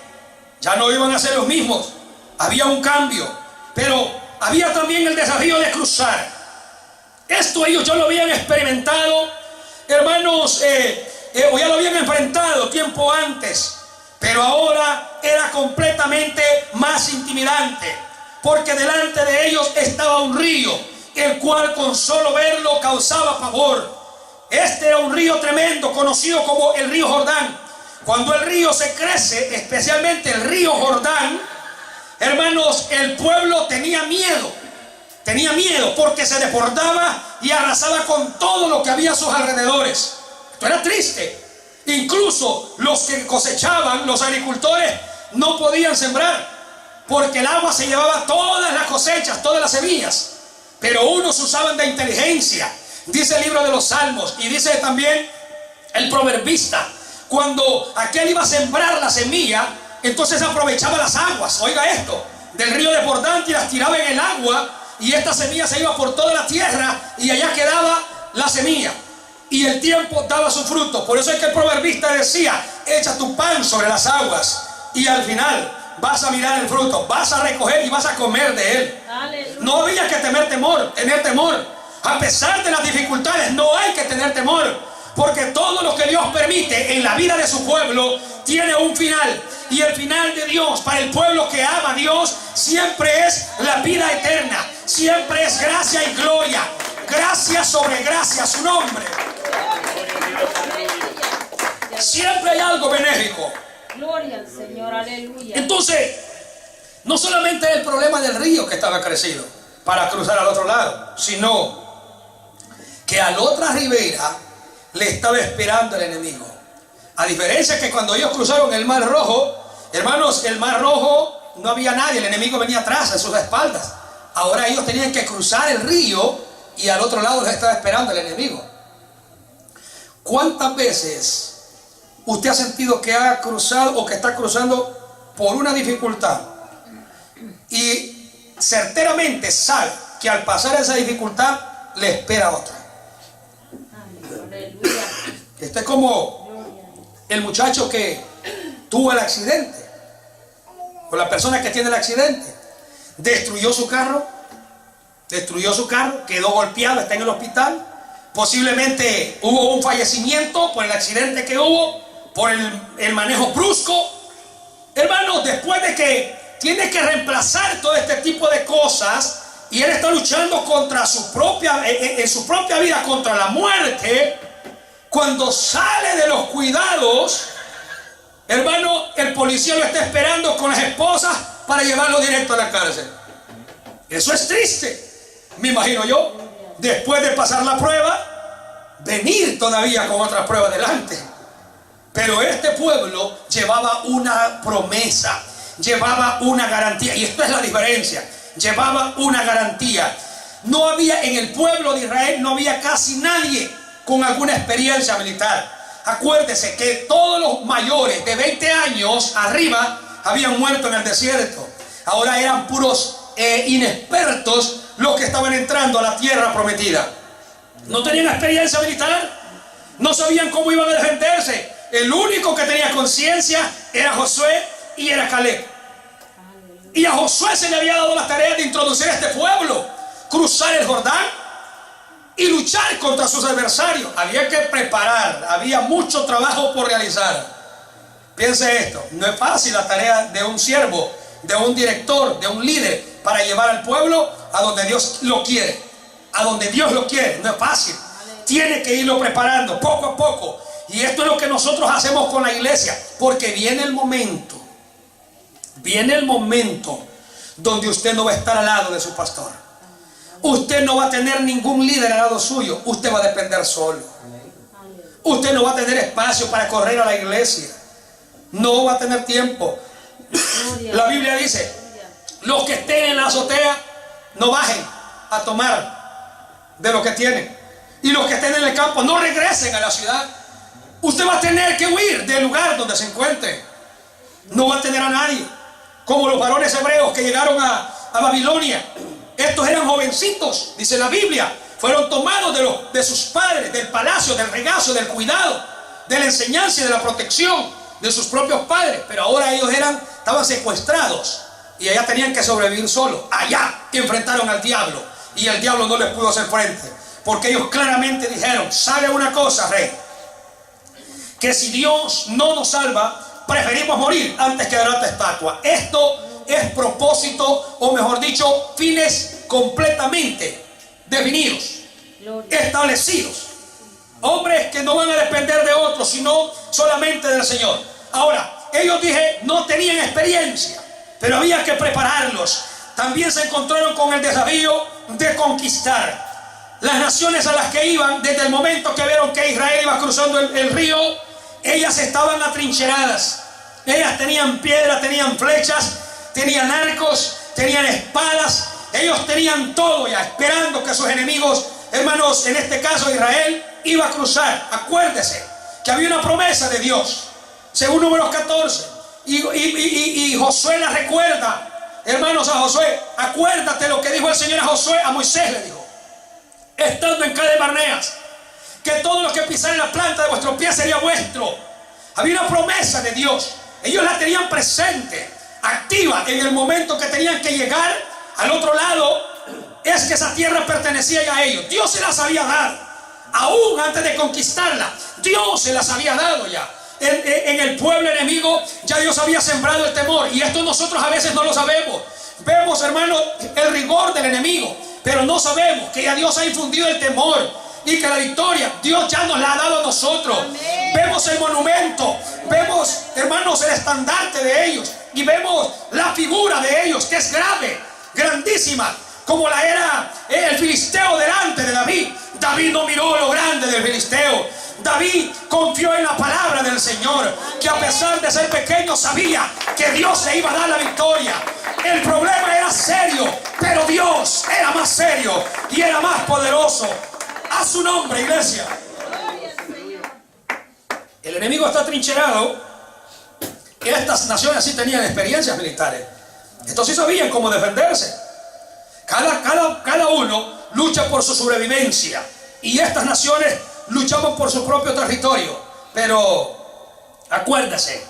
S2: Ya no iban a ser los mismos. Había un cambio, pero había también el desafío de cruzar. Esto ellos ya lo habían experimentado, hermanos, o ya lo habían enfrentado tiempo antes, pero ahora era completamente más intimidante, porque delante de ellos estaba un río, el cual con solo verlo causaba pavor. Este era un río tremendo, conocido como el río Jordán. Cuando el río se crece, especialmente el río Jordán, hermanos, el pueblo tenía miedo. Tenía miedo porque se desbordaba y arrasaba con todo lo que había a sus alrededores. Esto era triste. Incluso los que cosechaban, los agricultores, no podían sembrar porque el agua se llevaba todas las cosechas, todas las semillas. Pero unos usaban de inteligencia. Dice el libro de los Salmos y dice también el proverbista, cuando aquel iba a sembrar la semilla, entonces aprovechaba las aguas, oiga esto, del río desbordante y las tiraba en el agua, y esta semilla se iba por toda la tierra y allá quedaba la semilla y el tiempo daba su fruto. Por eso es que el proverbista decía, echa tu pan sobre las aguas y al final vas a mirar el fruto, vas a recoger y vas a comer de él.
S1: Aleluya.
S2: No había que tener temor. A pesar de las dificultades no hay que tener temor, porque todo lo que Dios permite en la vida de su pueblo tiene un final. Y el final de Dios para el pueblo que ama a Dios siempre es la vida eterna, siempre es gracia y gloria, gracia sobre gracia, su nombre. Siempre hay algo benéfico.
S1: Gloria al Señor, aleluya.
S2: Entonces, no solamente el problema del río que estaba crecido para cruzar al otro lado, sino que a la otra ribera le estaba esperando el enemigo. A diferencia que cuando ellos cruzaron el Mar Rojo, hermanos, el Mar Rojo no había nadie, el enemigo venía atrás, a sus espaldas. Ahora ellos tenían que cruzar el río y al otro lado les estaba esperando el enemigo. ¿Cuántas veces usted ha sentido que ha cruzado o que está cruzando por una dificultad y certeramente sabe que al pasar esa dificultad le espera otra?
S1: Aleluya.
S2: Este es como el muchacho que tuvo el accidente, o la persona que tiene el accidente, destruyó su carro, quedó golpeado, está en el hospital, posiblemente hubo un fallecimiento por el accidente que hubo, por el manejo brusco. Hermanos, después de que tiene que reemplazar todo este tipo de cosas y él está luchando contra su propia, en su propia vida contra la muerte, cuando sale de los cuidados, hermano, el policía lo está esperando con las esposas para llevarlo directo a la cárcel. Eso es triste, me imagino yo, después de pasar la prueba, venir todavía con otra prueba delante. Pero este pueblo llevaba una promesa, llevaba una garantía, y esto es la diferencia, llevaba una garantía. No había en el pueblo de Israel, no había casi nadie con alguna experiencia militar. Acuérdese que todos los mayores de 20 años arriba habían muerto en el desierto. Ahora eran puros inexpertos los que estaban entrando a la tierra prometida. No tenían experiencia militar, no sabían cómo iban a defenderse. El único que tenía conciencia era Josué y era Caleb. Y a Josué se le había dado la tarea de introducir a este pueblo, cruzar el Jordán y luchar contra sus adversarios. Había que preparar, había mucho trabajo por realizar. Piense esto, no es fácil la tarea de un siervo, de un director, de un líder, para llevar al pueblo a donde Dios lo quiere. A donde Dios lo quiere, no es fácil. Tiene que irlo preparando poco a poco. Y esto es lo que nosotros hacemos con la iglesia, porque viene el momento donde usted no va a estar al lado de su pastor. Usted no va a tener ningún líder al lado suyo, usted va a depender solo. Usted no va a tener espacio para correr a la iglesia, no va a tener tiempo. La Biblia dice, los que estén en la azotea no bajen a tomar de lo que tienen, y los que estén en el campo no regresen a la ciudad. Usted va a tener que huir del lugar donde se encuentre. No va a tener a nadie. Como los varones hebreos que llegaron a Babilonia. Estos eran jovencitos, dice la Biblia. Fueron tomados de sus padres, del palacio, del regazo, del cuidado, de la enseñanza y de la protección de sus propios padres. Pero ahora ellos estaban secuestrados y allá tenían que sobrevivir solos. Allá enfrentaron al diablo y el diablo no les pudo hacer frente. Porque ellos claramente dijeron, ¿sabe una cosa, rey? Que si Dios no nos salva, preferimos morir antes que adorar esta estatua. Esto es propósito, o mejor dicho, fines completamente definidos, establecidos. Hombres que no van a depender de otros, sino solamente del Señor. Ahora, ellos no tenían experiencia, pero había que prepararlos. también se encontraron con el desafío de conquistar las naciones a las que iban. Desde el momento que vieron que Israel iba cruzando el río, ellas estaban atrincheradas. Ellas tenían piedras, tenían flechas, tenían arcos, tenían espadas. Ellos tenían todo ya, esperando que sus enemigos, hermanos, en este caso Israel, iba a cruzar. Acuérdese que había una promesa de Dios, según Números 14. Y Josué la recuerda, hermanos, a Josué. Acuérdate lo que dijo el Señor a Josué, a Moisés le dijo, estando en Cades Barneas, que todo lo que pisara en la planta de vuestro pie sería vuestro. Había una promesa de Dios. Ellos la tenían presente, activa, en el momento que tenían que llegar al otro lado. Es que esa tierra pertenecía ya a ellos. Dios se las había dado, aún antes de conquistarla. Dios se las había dado ya. En el pueblo enemigo ya Dios había sembrado el temor. Y esto nosotros a veces no lo sabemos. Vemos, hermano, el rigor del enemigo, pero no sabemos que ya Dios ha infundido el temor y que la victoria Dios ya nos la ha dado a nosotros. Amén. Vemos el monumento, vemos, hermanos, el estandarte de ellos, y vemos la figura de ellos, que es grave, grandísima, como la era el filisteo delante de David. David no miró lo grande del filisteo. David confió en la palabra del Señor, que a pesar de ser pequeño sabía que Dios le iba a dar la victoria. El problema era serio, pero Dios era más serio y era más poderoso. A su nombre, iglesia. El enemigo está trincherado. Estas naciones sí tenían experiencias militares. Estos sí sabían cómo defenderse. Cada uno lucha por su sobrevivencia, y estas naciones luchaban por su propio territorio. Pero acuérdase,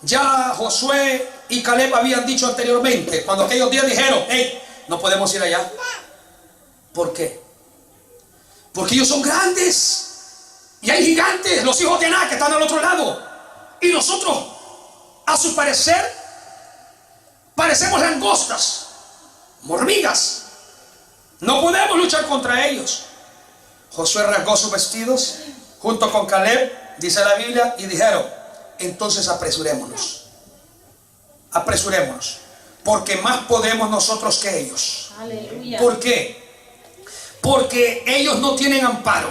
S2: ya Josué y Caleb habían dicho anteriormente, cuando aquellos días dijeron, hey, no podemos ir allá. ¿Por qué? Porque ellos son grandes y hay gigantes, los hijos de Aná, que están al otro lado, y nosotros, a su parecer, parecemos langostas, hormigas. No podemos luchar contra ellos. Josué rasgó sus vestidos junto con Caleb, dice la Biblia, y dijeron, entonces apresurémonos, porque más podemos nosotros que ellos. Aleluya. ¿Por qué? Porque ellos no tienen amparo,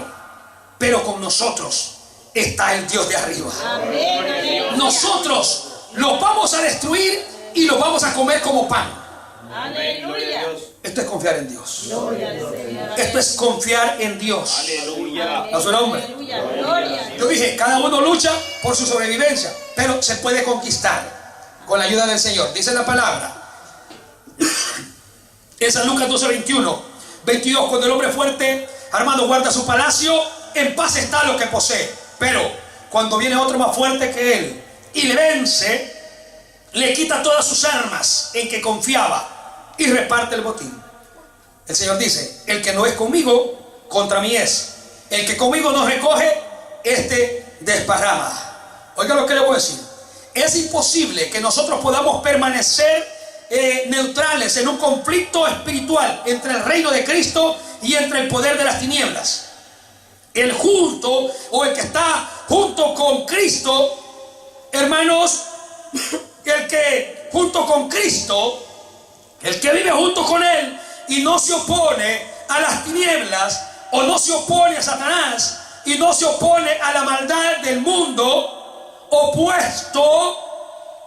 S2: pero con nosotros está el Dios de arriba. Amén. Nosotros los vamos a destruir y los vamos a comer como pan. Aleluya. Esto es confiar en Dios. Esto es confiar en Dios. Aleluya. A su nombre. Yo dije, cada uno lucha por su sobrevivencia, pero se puede conquistar con la ayuda del Señor. Dice la palabra en San Lucas 12:21, 22, cuando el hombre fuerte armado guarda su palacio, en paz está lo que posee. Pero cuando viene otro más fuerte que él y le vence, le quita todas sus armas en que confiaba y reparte el botín. El Señor dice, el que no es conmigo, contra mí es. El que conmigo no recoge, este desparrama. Oiga lo que le voy a decir. Es imposible que nosotros podamos permanecer neutrales en un conflicto espiritual entre el reino de Cristo y entre el poder de las tinieblas. El justo, o el que está junto con Cristo, hermanos, el que junto con Cristo, el que vive junto con Él y no se opone a las tinieblas, o no se opone a Satanás y no se opone a la maldad del mundo opuesto,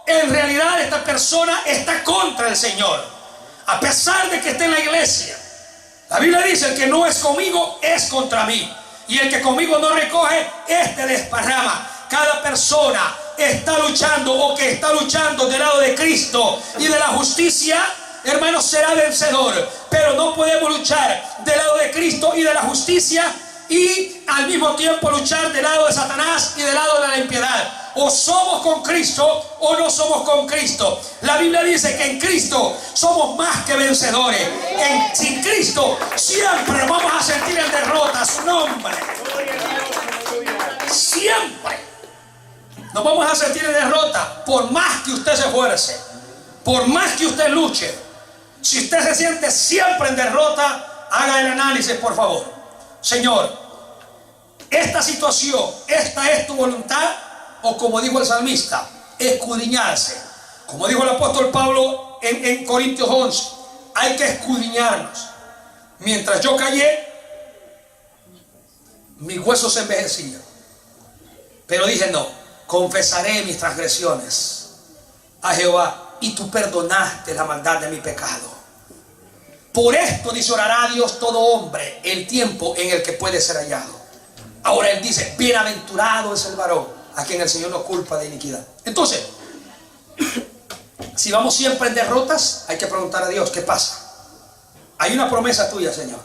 S2: en realidad esta persona está contra el Señor, a pesar de que esté en la iglesia. La Biblia dice, el que no es conmigo es contra mí, y el que conmigo no recoge, este desparrama. Cada persona está luchando, o que está luchando del lado de Cristo y de la justicia, hermanos, será vencedor. Pero no podemos luchar del lado de Cristo y de la justicia y al mismo tiempo luchar del lado de Satanás y del lado de la impiedad. O somos con Cristo o no somos con Cristo. La Biblia dice que en Cristo somos más que vencedores. Sin Cristo siempre nos vamos a sentir en derrota. A su nombre. Siempre nos vamos a sentir en derrota. Por más que usted se esfuerce, por más que usted luche, si usted se siente siempre en derrota, haga el análisis, por favor. Señor, esta situación, ¿esta es tu voluntad? O como dijo el salmista, escudriñarse. Como dijo el apóstol Pablo en Corintios 11, hay que escudriñarnos. Mientras yo callé, mis huesos se envejecían. Pero dije, no, confesaré mis transgresiones a Jehová, y tú perdonaste la maldad de mi pecado. Por esto dice, orará a Dios todo hombre el tiempo en el que puede ser hallado. Ahora él dice, bienaventurado es el varón a quien el Señor no culpa de iniquidad. Entonces, si vamos siempre en derrotas, hay que preguntar a Dios, ¿qué pasa? Hay una promesa tuya, Señor.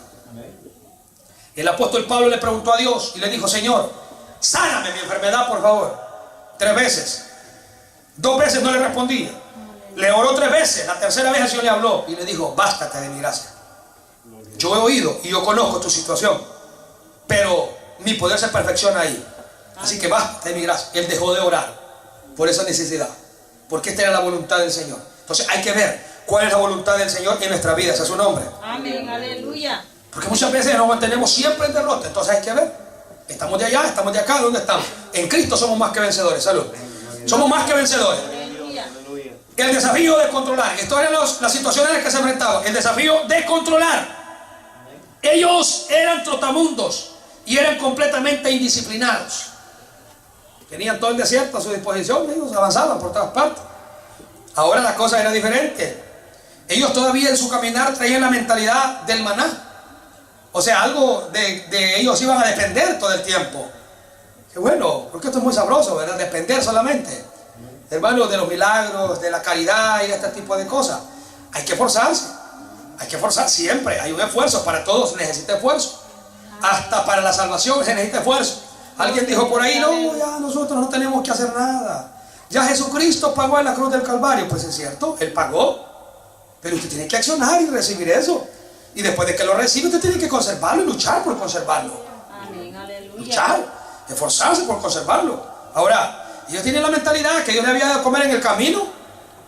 S2: El apóstol Pablo le preguntó a Dios y le dijo, Señor, sáname mi enfermedad, por favor. 3 veces. 2 veces no le respondía. Le oró 3 veces. La tercera vez el Señor le habló y le dijo, bástate de mi gracia. Yo he oído y yo conozco tu situación, pero mi poder se perfecciona ahí. Así que bástate de mi gracia. Él dejó de orar por esa necesidad, porque esta era la voluntad del Señor. Entonces hay que ver cuál es la voluntad del Señor en nuestra vida. Ese es su nombre.
S1: Amén, aleluya.
S2: Porque muchas veces nos mantenemos siempre en derrota. Entonces hay que ver, estamos de allá, estamos de acá, ¿dónde estamos? En Cristo somos más que vencedores. Salud. Somos más que vencedores.
S1: Aleluya.
S2: El desafío de controlar. Esto eran las situaciones en las que se enfrentaban. El desafío de controlar. Ellos eran trotamundos y eran completamente indisciplinados. Tenían todo el desierto a su disposición. Ellos avanzaban por todas partes. Ahora la cosa era diferente. Ellos todavía en su caminar traían la mentalidad del maná. O sea, algo de ellos iban a depender todo el tiempo. Qué bueno, porque esto es muy sabroso, ¿verdad? Depender solamente, hermanos, de los milagros, de la caridad y este tipo de cosas. Hay que forzarse siempre. Hay un esfuerzo, para todos se necesita esfuerzo. Hasta para la salvación se necesita esfuerzo. Alguien dijo por ahí, no, ya nosotros no tenemos que hacer nada. Ya Jesucristo pagó en la cruz del Calvario. Pues es cierto, Él pagó. Pero usted tiene que accionar y recibir eso. Y después de que lo recibe, usted tiene que conservarlo y luchar por conservarlo.
S1: Amén, aleluya.
S2: Luchar, esforzarse por conservarlo. Ahora, ellos tienen la mentalidad que Dios les había dado de comer en el camino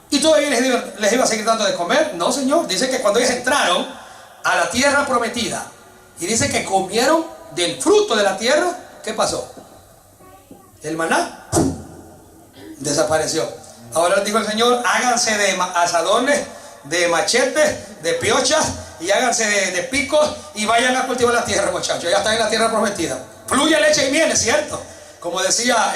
S2: y todavía les iba a seguir dando de comer. No, Señor. Dice que cuando ellos entraron a la tierra prometida y dice que comieron del fruto de la tierra, ¿qué pasó? El maná desapareció. Ahora les dijo el Señor, háganse de asadones, de machetes, de piochas, y háganse de picos y vayan a cultivar la tierra, muchachos. Ya están en la tierra prometida. Fluye leche y miel, es cierto. Como decía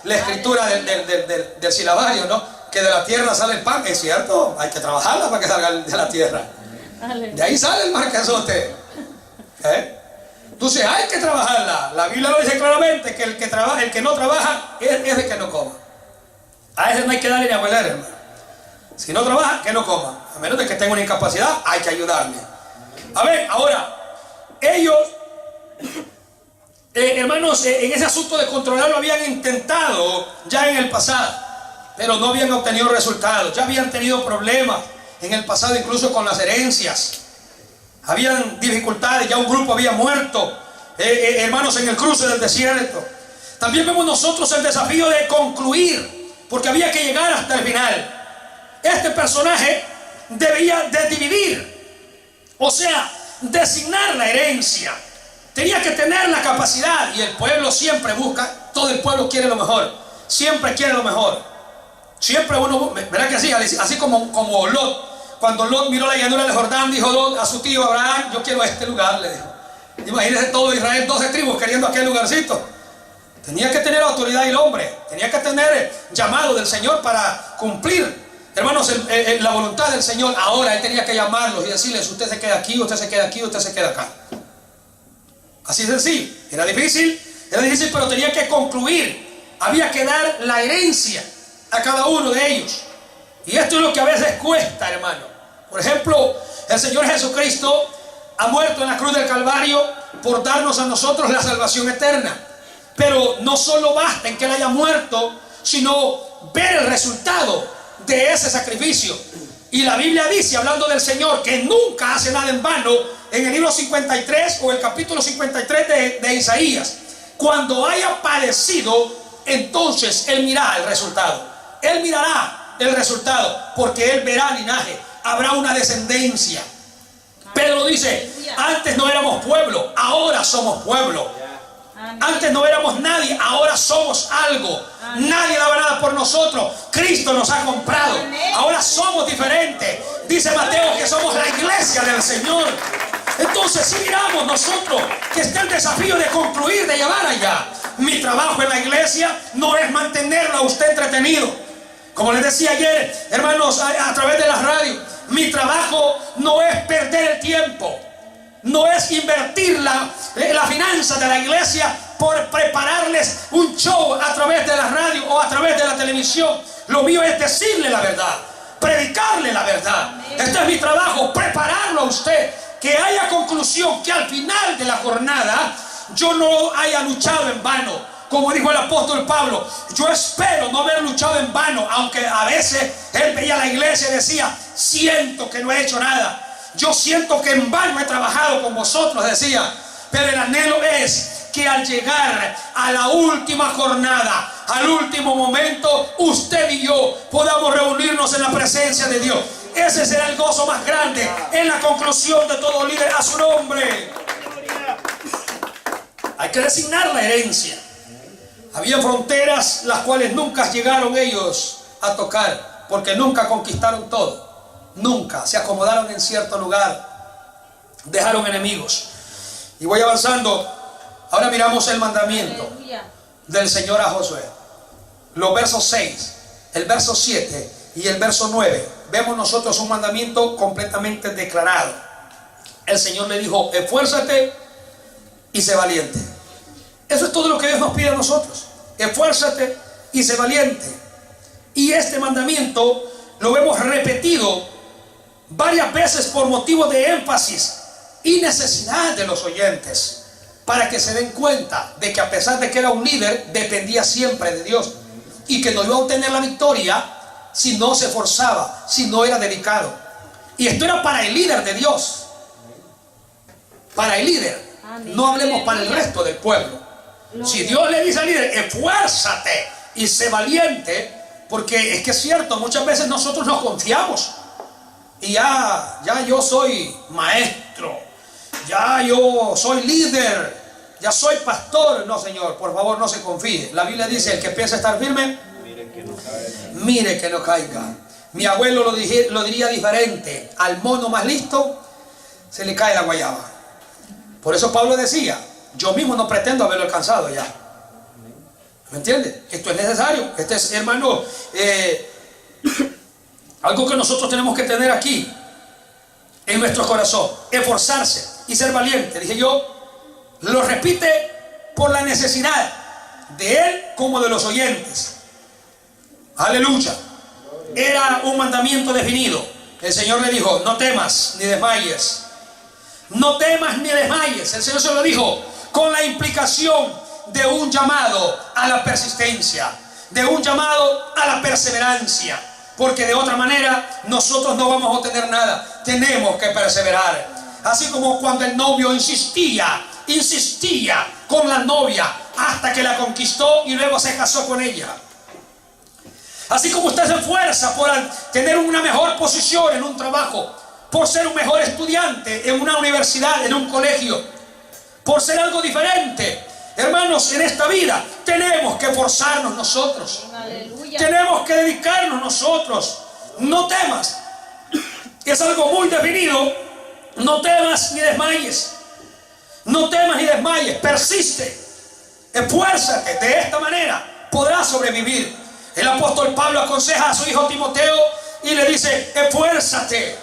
S2: la escritura del silabario, ¿no? Que de la tierra sale el pan, es cierto. Hay que trabajarla para que salga de la tierra. De ahí sale el marquesote. Entonces hay que trabajarla. La Biblia lo dice claramente, que el que no trabaja es el que no coma. A ese no hay que darle ni a hueler, hermano. Si no trabaja, que no coma. A menos de que tenga una incapacidad, hay que ayudarle. A ver, ahora, ellos, hermanos, en ese asunto de controlar lo habían intentado ya en el pasado, pero no habían obtenido resultados. Ya habían tenido problemas en el pasado, incluso con las herencias. Habían dificultades, ya un grupo había muerto, hermanos, en el cruce del desierto. También vemos nosotros el desafío de concluir, porque había que llegar hasta el final. Este personaje debía de dividir, o sea, designar la herencia. Tenía que tener la capacidad, y el pueblo siempre busca, todo el pueblo quiere lo mejor, siempre quiere lo mejor. Siempre uno, ¿verdad que sí? Así como Lot, cuando Lot miró la llanura del Jordán, dijo Lot a su tío Abraham, yo quiero este lugar, le dijo. Imagínense todo Israel, 12 tribus queriendo aquel lugarcito. Tenía que tener autoridad el hombre, tenía que tener llamado del Señor para cumplir, hermanos, la voluntad del Señor. Ahora Él tenía que llamarlos y decirles, usted se queda aquí, usted se queda aquí, usted se queda acá. Así sencillo. Era difícil, pero tenía que concluir. Había que dar la herencia a cada uno de ellos. Y esto es lo que a veces cuesta, hermano. Por ejemplo, el Señor Jesucristo ha muerto en la cruz del Calvario por darnos a nosotros la salvación eterna. Pero no solo basta en que Él haya muerto, sino ver el resultado de ese sacrificio. Y la Biblia dice, hablando del Señor, que nunca hace nada en vano, en el libro 53 o el capítulo 53 de Isaías. Cuando haya padecido, entonces Él mirará el resultado. Él mirará el resultado, porque Él verá linaje, habrá una descendencia. Pedro dice, antes no éramos pueblo, ahora somos pueblo. Antes no éramos nadie, ahora somos algo. Nadie daba nada por nosotros. Cristo nos ha comprado. Ahora somos diferentes. Dice Mateo que somos la iglesia del Señor. Entonces si miramos nosotros que está el desafío de concluir, de llevar allá. Mi trabajo en la iglesia no es mantenerlo a usted entretenido. Como les decía ayer, hermanos, a través de la radio, mi trabajo no es perder el tiempo. No es invertir la finanza de la iglesia por prepararles un show a través de la radio o a través de la televisión. Lo mío es decirle la verdad, predicarle la verdad. Este es mi trabajo, prepararlo a usted, que haya conclusión, que al final de la jornada yo no haya luchado en vano. Como dijo el apóstol Pablo, yo espero no haber luchado en vano, aunque a veces él veía a la iglesia y decía, siento que no he hecho nada. Yo siento que en vano he trabajado con vosotros, decía. Pero el anhelo es que al llegar a la última jornada, al último momento, usted y yo podamos reunirnos en la presencia de Dios. Ese será el gozo más grande en la conclusión de todo líder a su nombre. Hay que designar la herencia. Había fronteras las cuales nunca llegaron ellos a tocar, porque nunca conquistaron todo. Nunca se acomodaron en cierto lugar, dejaron enemigos. Y voy avanzando. Ahora miramos el mandamiento del Señor a Josué. Los versos 6, el verso 7 y el verso 9. Vemos nosotros un mandamiento completamente declarado. El Señor le dijo, esfuérzate y sé valiente. Eso es todo lo que Dios nos pide a nosotros. Esfuérzate y sé valiente. Y este mandamiento lo vemos repetido varias veces por motivo de énfasis y necesidad de los oyentes, para que se den cuenta de que a pesar de que era un líder, dependía siempre de Dios y que no iba a obtener la victoria si no se esforzaba, si no era dedicado. Y esto era para el líder de Dios, para el líder. No hablemos para el resto del pueblo. Si Dios le dice al líder, esfuérzate y sé valiente, porque es que es cierto, muchas veces nosotros nos confiamos y ya yo soy maestro, ya yo soy líder, ya soy pastor. No, Señor, por favor, no se confíe. La Biblia dice, el que piensa estar firme, mire que no caiga. Mi abuelo lo diría diferente: al mono más listo se le cae la guayaba. Por eso Pablo decía, yo mismo no pretendo haberlo alcanzado ya. ¿Me entiende? Esto es necesario. Este es, hermano, algo que nosotros tenemos que tener aquí en nuestro corazón: esforzarse y ser valiente. Dije yo, lo repite por la necesidad de él como de los oyentes. Aleluya. Era un mandamiento definido. El Señor le dijo, no temas ni desmayes. No temas ni desmayes. El Señor se lo dijo con la implicación de un llamado a la persistencia, de un llamado a la perseverancia, porque de otra manera nosotros no vamos a obtener nada. Tenemos que perseverar. Así como cuando el novio insistía con la novia hasta que la conquistó y luego se casó con ella. Así como usted se esfuerza por tener una mejor posición en un trabajo, por ser un mejor estudiante en una universidad, en un colegio, por ser algo diferente. Hermanos, en esta vida tenemos que esforzarnos nosotros. Aleluya. Tenemos que dedicarnos nosotros. No temas. Es algo muy definido. No temas ni desmayes. No temas ni desmayes. Persiste. Esfuérzate. De esta manera podrás sobrevivir. El apóstol Pablo aconseja a su hijo Timoteo y le dice, esfuérzate.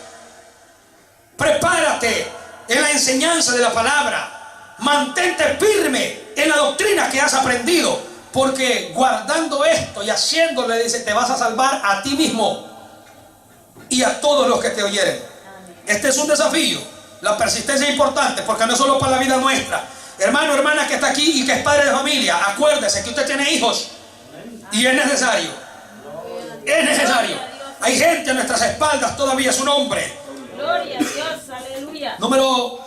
S2: Prepárate en la enseñanza de la palabra. Mantente firme en la doctrina que has aprendido, porque guardando esto y haciéndolo, dice, te vas a salvar a ti mismo y a todos los que te oyeren. Este es un desafío. La persistencia es importante, porque no es solo para la vida nuestra. Hermano, hermana que está aquí y que es padre de familia, acuérdese que usted tiene hijos y es necesario. Es necesario. Hay gente a nuestras espaldas todavía, su nombre.
S1: Gloria a Dios, aleluya.
S2: Número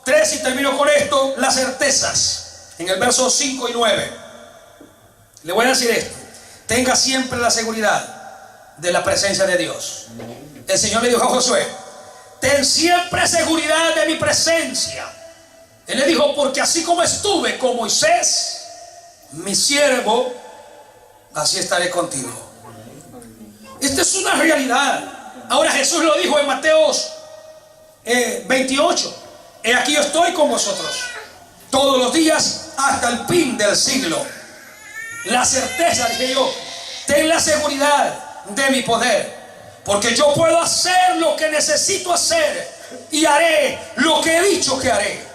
S2: 3, y termino con esto, las certezas. En el verso 5 y 9. Le voy a decir esto: tenga siempre la seguridad de la presencia de Dios. El Señor le dijo a Josué, ten siempre seguridad de mi presencia. Él le dijo: porque así como estuve con Moisés, mi siervo, así estaré contigo. Esta es una realidad. Ahora Jesús lo dijo en Mateo 28: he aquí yo estoy con vosotros todos los días hasta el fin del siglo. La certeza, dije yo, ten la seguridad de mi poder, porque yo puedo hacer lo que necesito hacer y haré lo que he dicho que haré.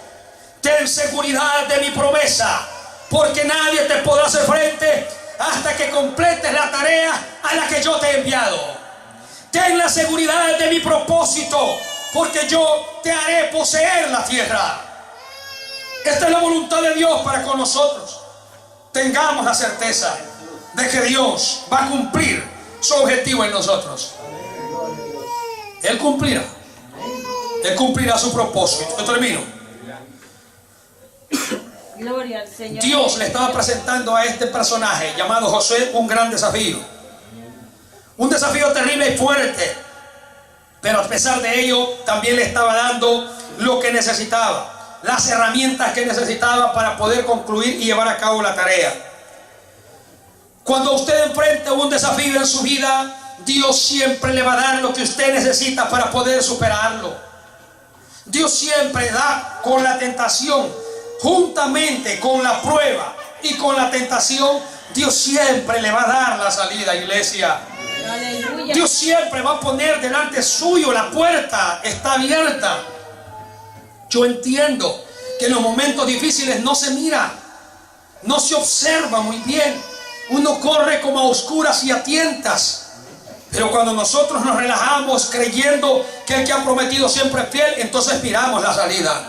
S2: Ten seguridad de mi promesa, porque nadie te podrá hacer frente hasta que completes la tarea a la que yo te he enviado. Ten la seguridad de mi propósito, porque yo te haré poseer la tierra. Esta es la voluntad de Dios para con nosotros. Tengamos la certeza de que Dios va a cumplir su objetivo en nosotros. Él cumplirá su propósito. Yo termino.
S1: Gloria al Señor.
S2: Dios le estaba presentando a este personaje llamado Josué un gran desafío. Un desafío terrible y fuerte. Pero a pesar de ello, también le estaba dando lo que necesitaba, las herramientas que necesitaba para poder concluir y llevar a cabo la tarea. Cuando usted enfrenta un desafío en su vida, Dios siempre le va a dar lo que usted necesita para poder superarlo. Dios siempre da con la tentación, juntamente con la prueba y con la tentación, Dios siempre le va a dar la salida, iglesia.
S1: Aleluya.
S2: Dios siempre va a poner delante suyo, la puerta está abierta. Yo entiendo que en los momentos difíciles no se mira, no se observa muy bien. Uno corre como a oscuras y a tientas. Pero cuando nosotros nos relajamos creyendo que el que ha prometido siempre es fiel, entonces miramos la salida.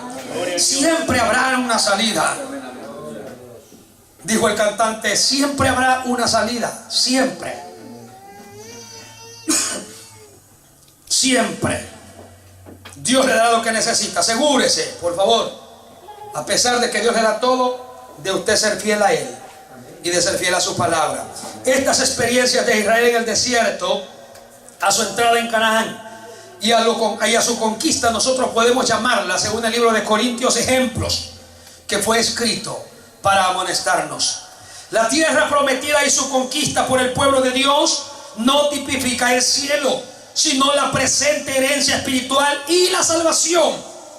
S2: Siempre habrá una salida. Dijo el cantante: siempre habrá una salida. Siempre. Siempre. Dios le da lo que necesita. Asegúrese, por favor, a pesar de que Dios le da todo, de usted ser fiel a Él y de ser fiel a su palabra. Estas experiencias de Israel en el desierto, a su entrada en Canaán y a su conquista, nosotros podemos llamarlas, según el libro de Corintios, ejemplos que fue escrito para amonestarnos. La tierra prometida y su conquista por el pueblo de Dios no tipifica el cielo, sino la presente herencia espiritual y la salvación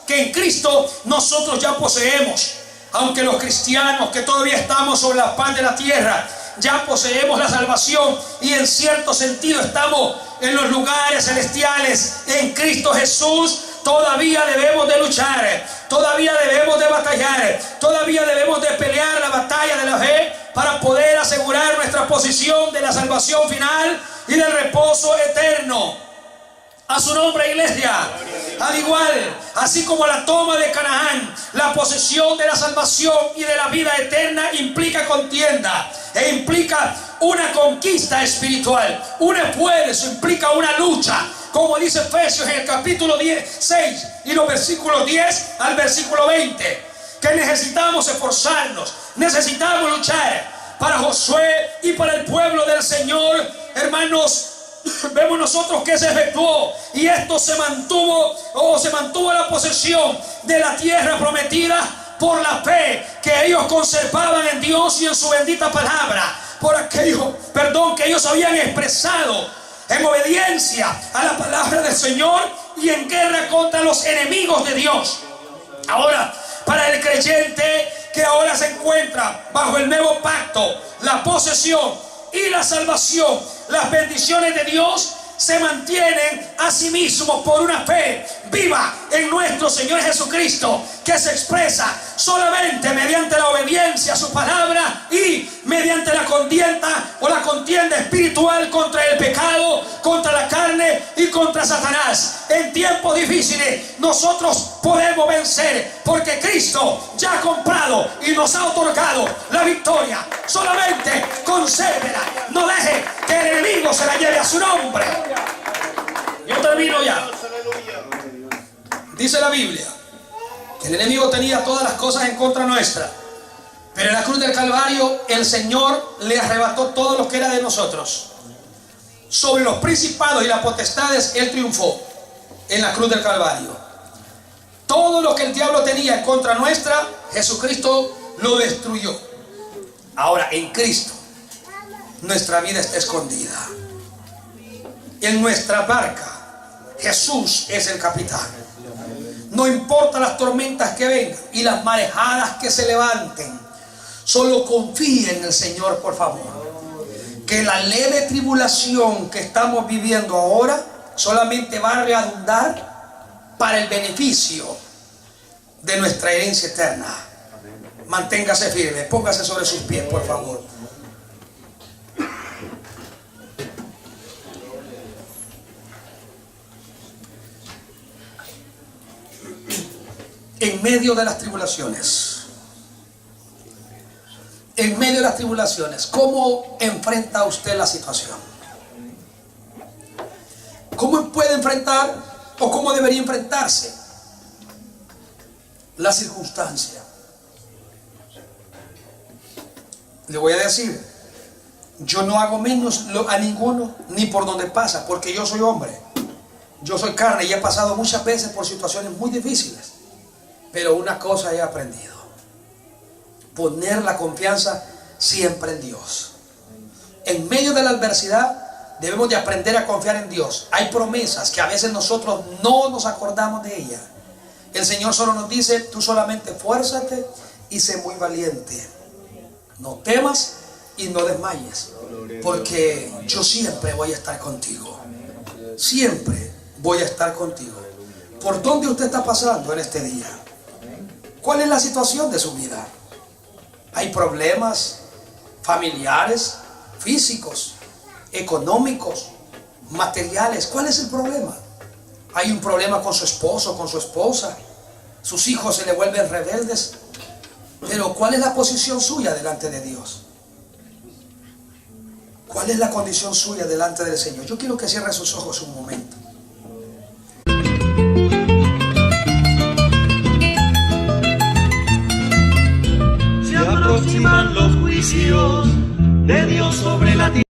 S2: que en Cristo nosotros ya poseemos. Aunque los cristianos que todavía estamos sobre la faz de la tierra ya poseemos la salvación y en cierto sentido estamos en los lugares celestiales en Cristo Jesús, todavía debemos de luchar, todavía debemos de batallar, todavía debemos de pelear la batalla de la fe para poder asegurar nuestra posición de la salvación final y del reposo eterno. A su nombre, iglesia. Al igual, así como la toma de Canaán, la posesión de la salvación y de la vida eterna implica contienda e implica una conquista espiritual, un esfuerzo, implica una lucha. Como dice Efesios en el capítulo 6 y los versículos 10 al versículo 20, que necesitamos esforzarnos, necesitamos luchar. Para Josué y para el pueblo del Señor, hermanos, vemos nosotros que se efectuó y esto se mantuvo la posesión de la tierra prometida por la fe que ellos conservaban en Dios y en su bendita palabra, por aquello, que ellos habían expresado en obediencia a la palabra del Señor y en guerra contra los enemigos de Dios. Ahora, para el creyente que ahora se encuentra bajo el nuevo pacto, la posesión y la salvación, las bendiciones de Dios se mantienen a sí mismos por una fe viva en nuestro Señor Jesucristo, que se expresa solamente mediante la obediencia a su palabra y mediante la contienda espiritual contra el pecado, contra la carne y contra Satanás. En tiempos difíciles nosotros podemos vencer porque Cristo ya ha comprado y nos ha otorgado la victoria. Solamente consérvela, no deje que el enemigo se la lleve a su nombre. Yo termino ya. Dice la Biblia que el enemigo tenía todas las cosas en contra nuestra, pero en la cruz del Calvario el Señor le arrebató todo lo que era de nosotros. Sobre los principados y las potestades Él triunfó en la cruz del Calvario. Todo lo que el diablo tenía en contra nuestra, Jesucristo lo destruyó. Ahora en Cristo nuestra vida está escondida. En nuestra barca Jesús es el capitán. No importa las tormentas que vengan y las marejadas que se levanten, solo confíe en el Señor, por favor. Que la leve tribulación que estamos viviendo ahora solamente va a redundar para el beneficio de nuestra herencia eterna. Manténgase firme, póngase sobre sus pies, por favor. En medio de las tribulaciones, ¿cómo enfrenta usted la situación? ¿Cómo puede enfrentar o cómo debería enfrentarse la circunstancia? Le voy a decir, yo no hago menos a ninguno ni por donde pasa, porque yo soy hombre, yo soy carne y he pasado muchas veces por situaciones muy difíciles. Pero una cosa he aprendido: poner la confianza siempre en Dios. En medio de la adversidad debemos de aprender a confiar en Dios. Hay promesas que a veces nosotros no nos acordamos de ellas. El Señor solo nos dice: tú solamente esfuérzate y sé muy valiente. No temas y no desmayes, porque yo siempre voy a estar contigo. Siempre voy a estar contigo. ¿Por dónde usted está pasando en este día? ¿Cuál es la situación de su vida? ¿Hay problemas familiares, físicos, económicos, materiales? ¿Cuál es el problema? ¿Hay un problema con su esposo, con su esposa? ¿Sus hijos se le vuelven rebeldes? Pero ¿cuál es la posición suya delante de Dios? ¿Cuál es la condición suya delante del Señor? Yo quiero que cierre sus ojos un momento.
S3: Se aproximan los juicios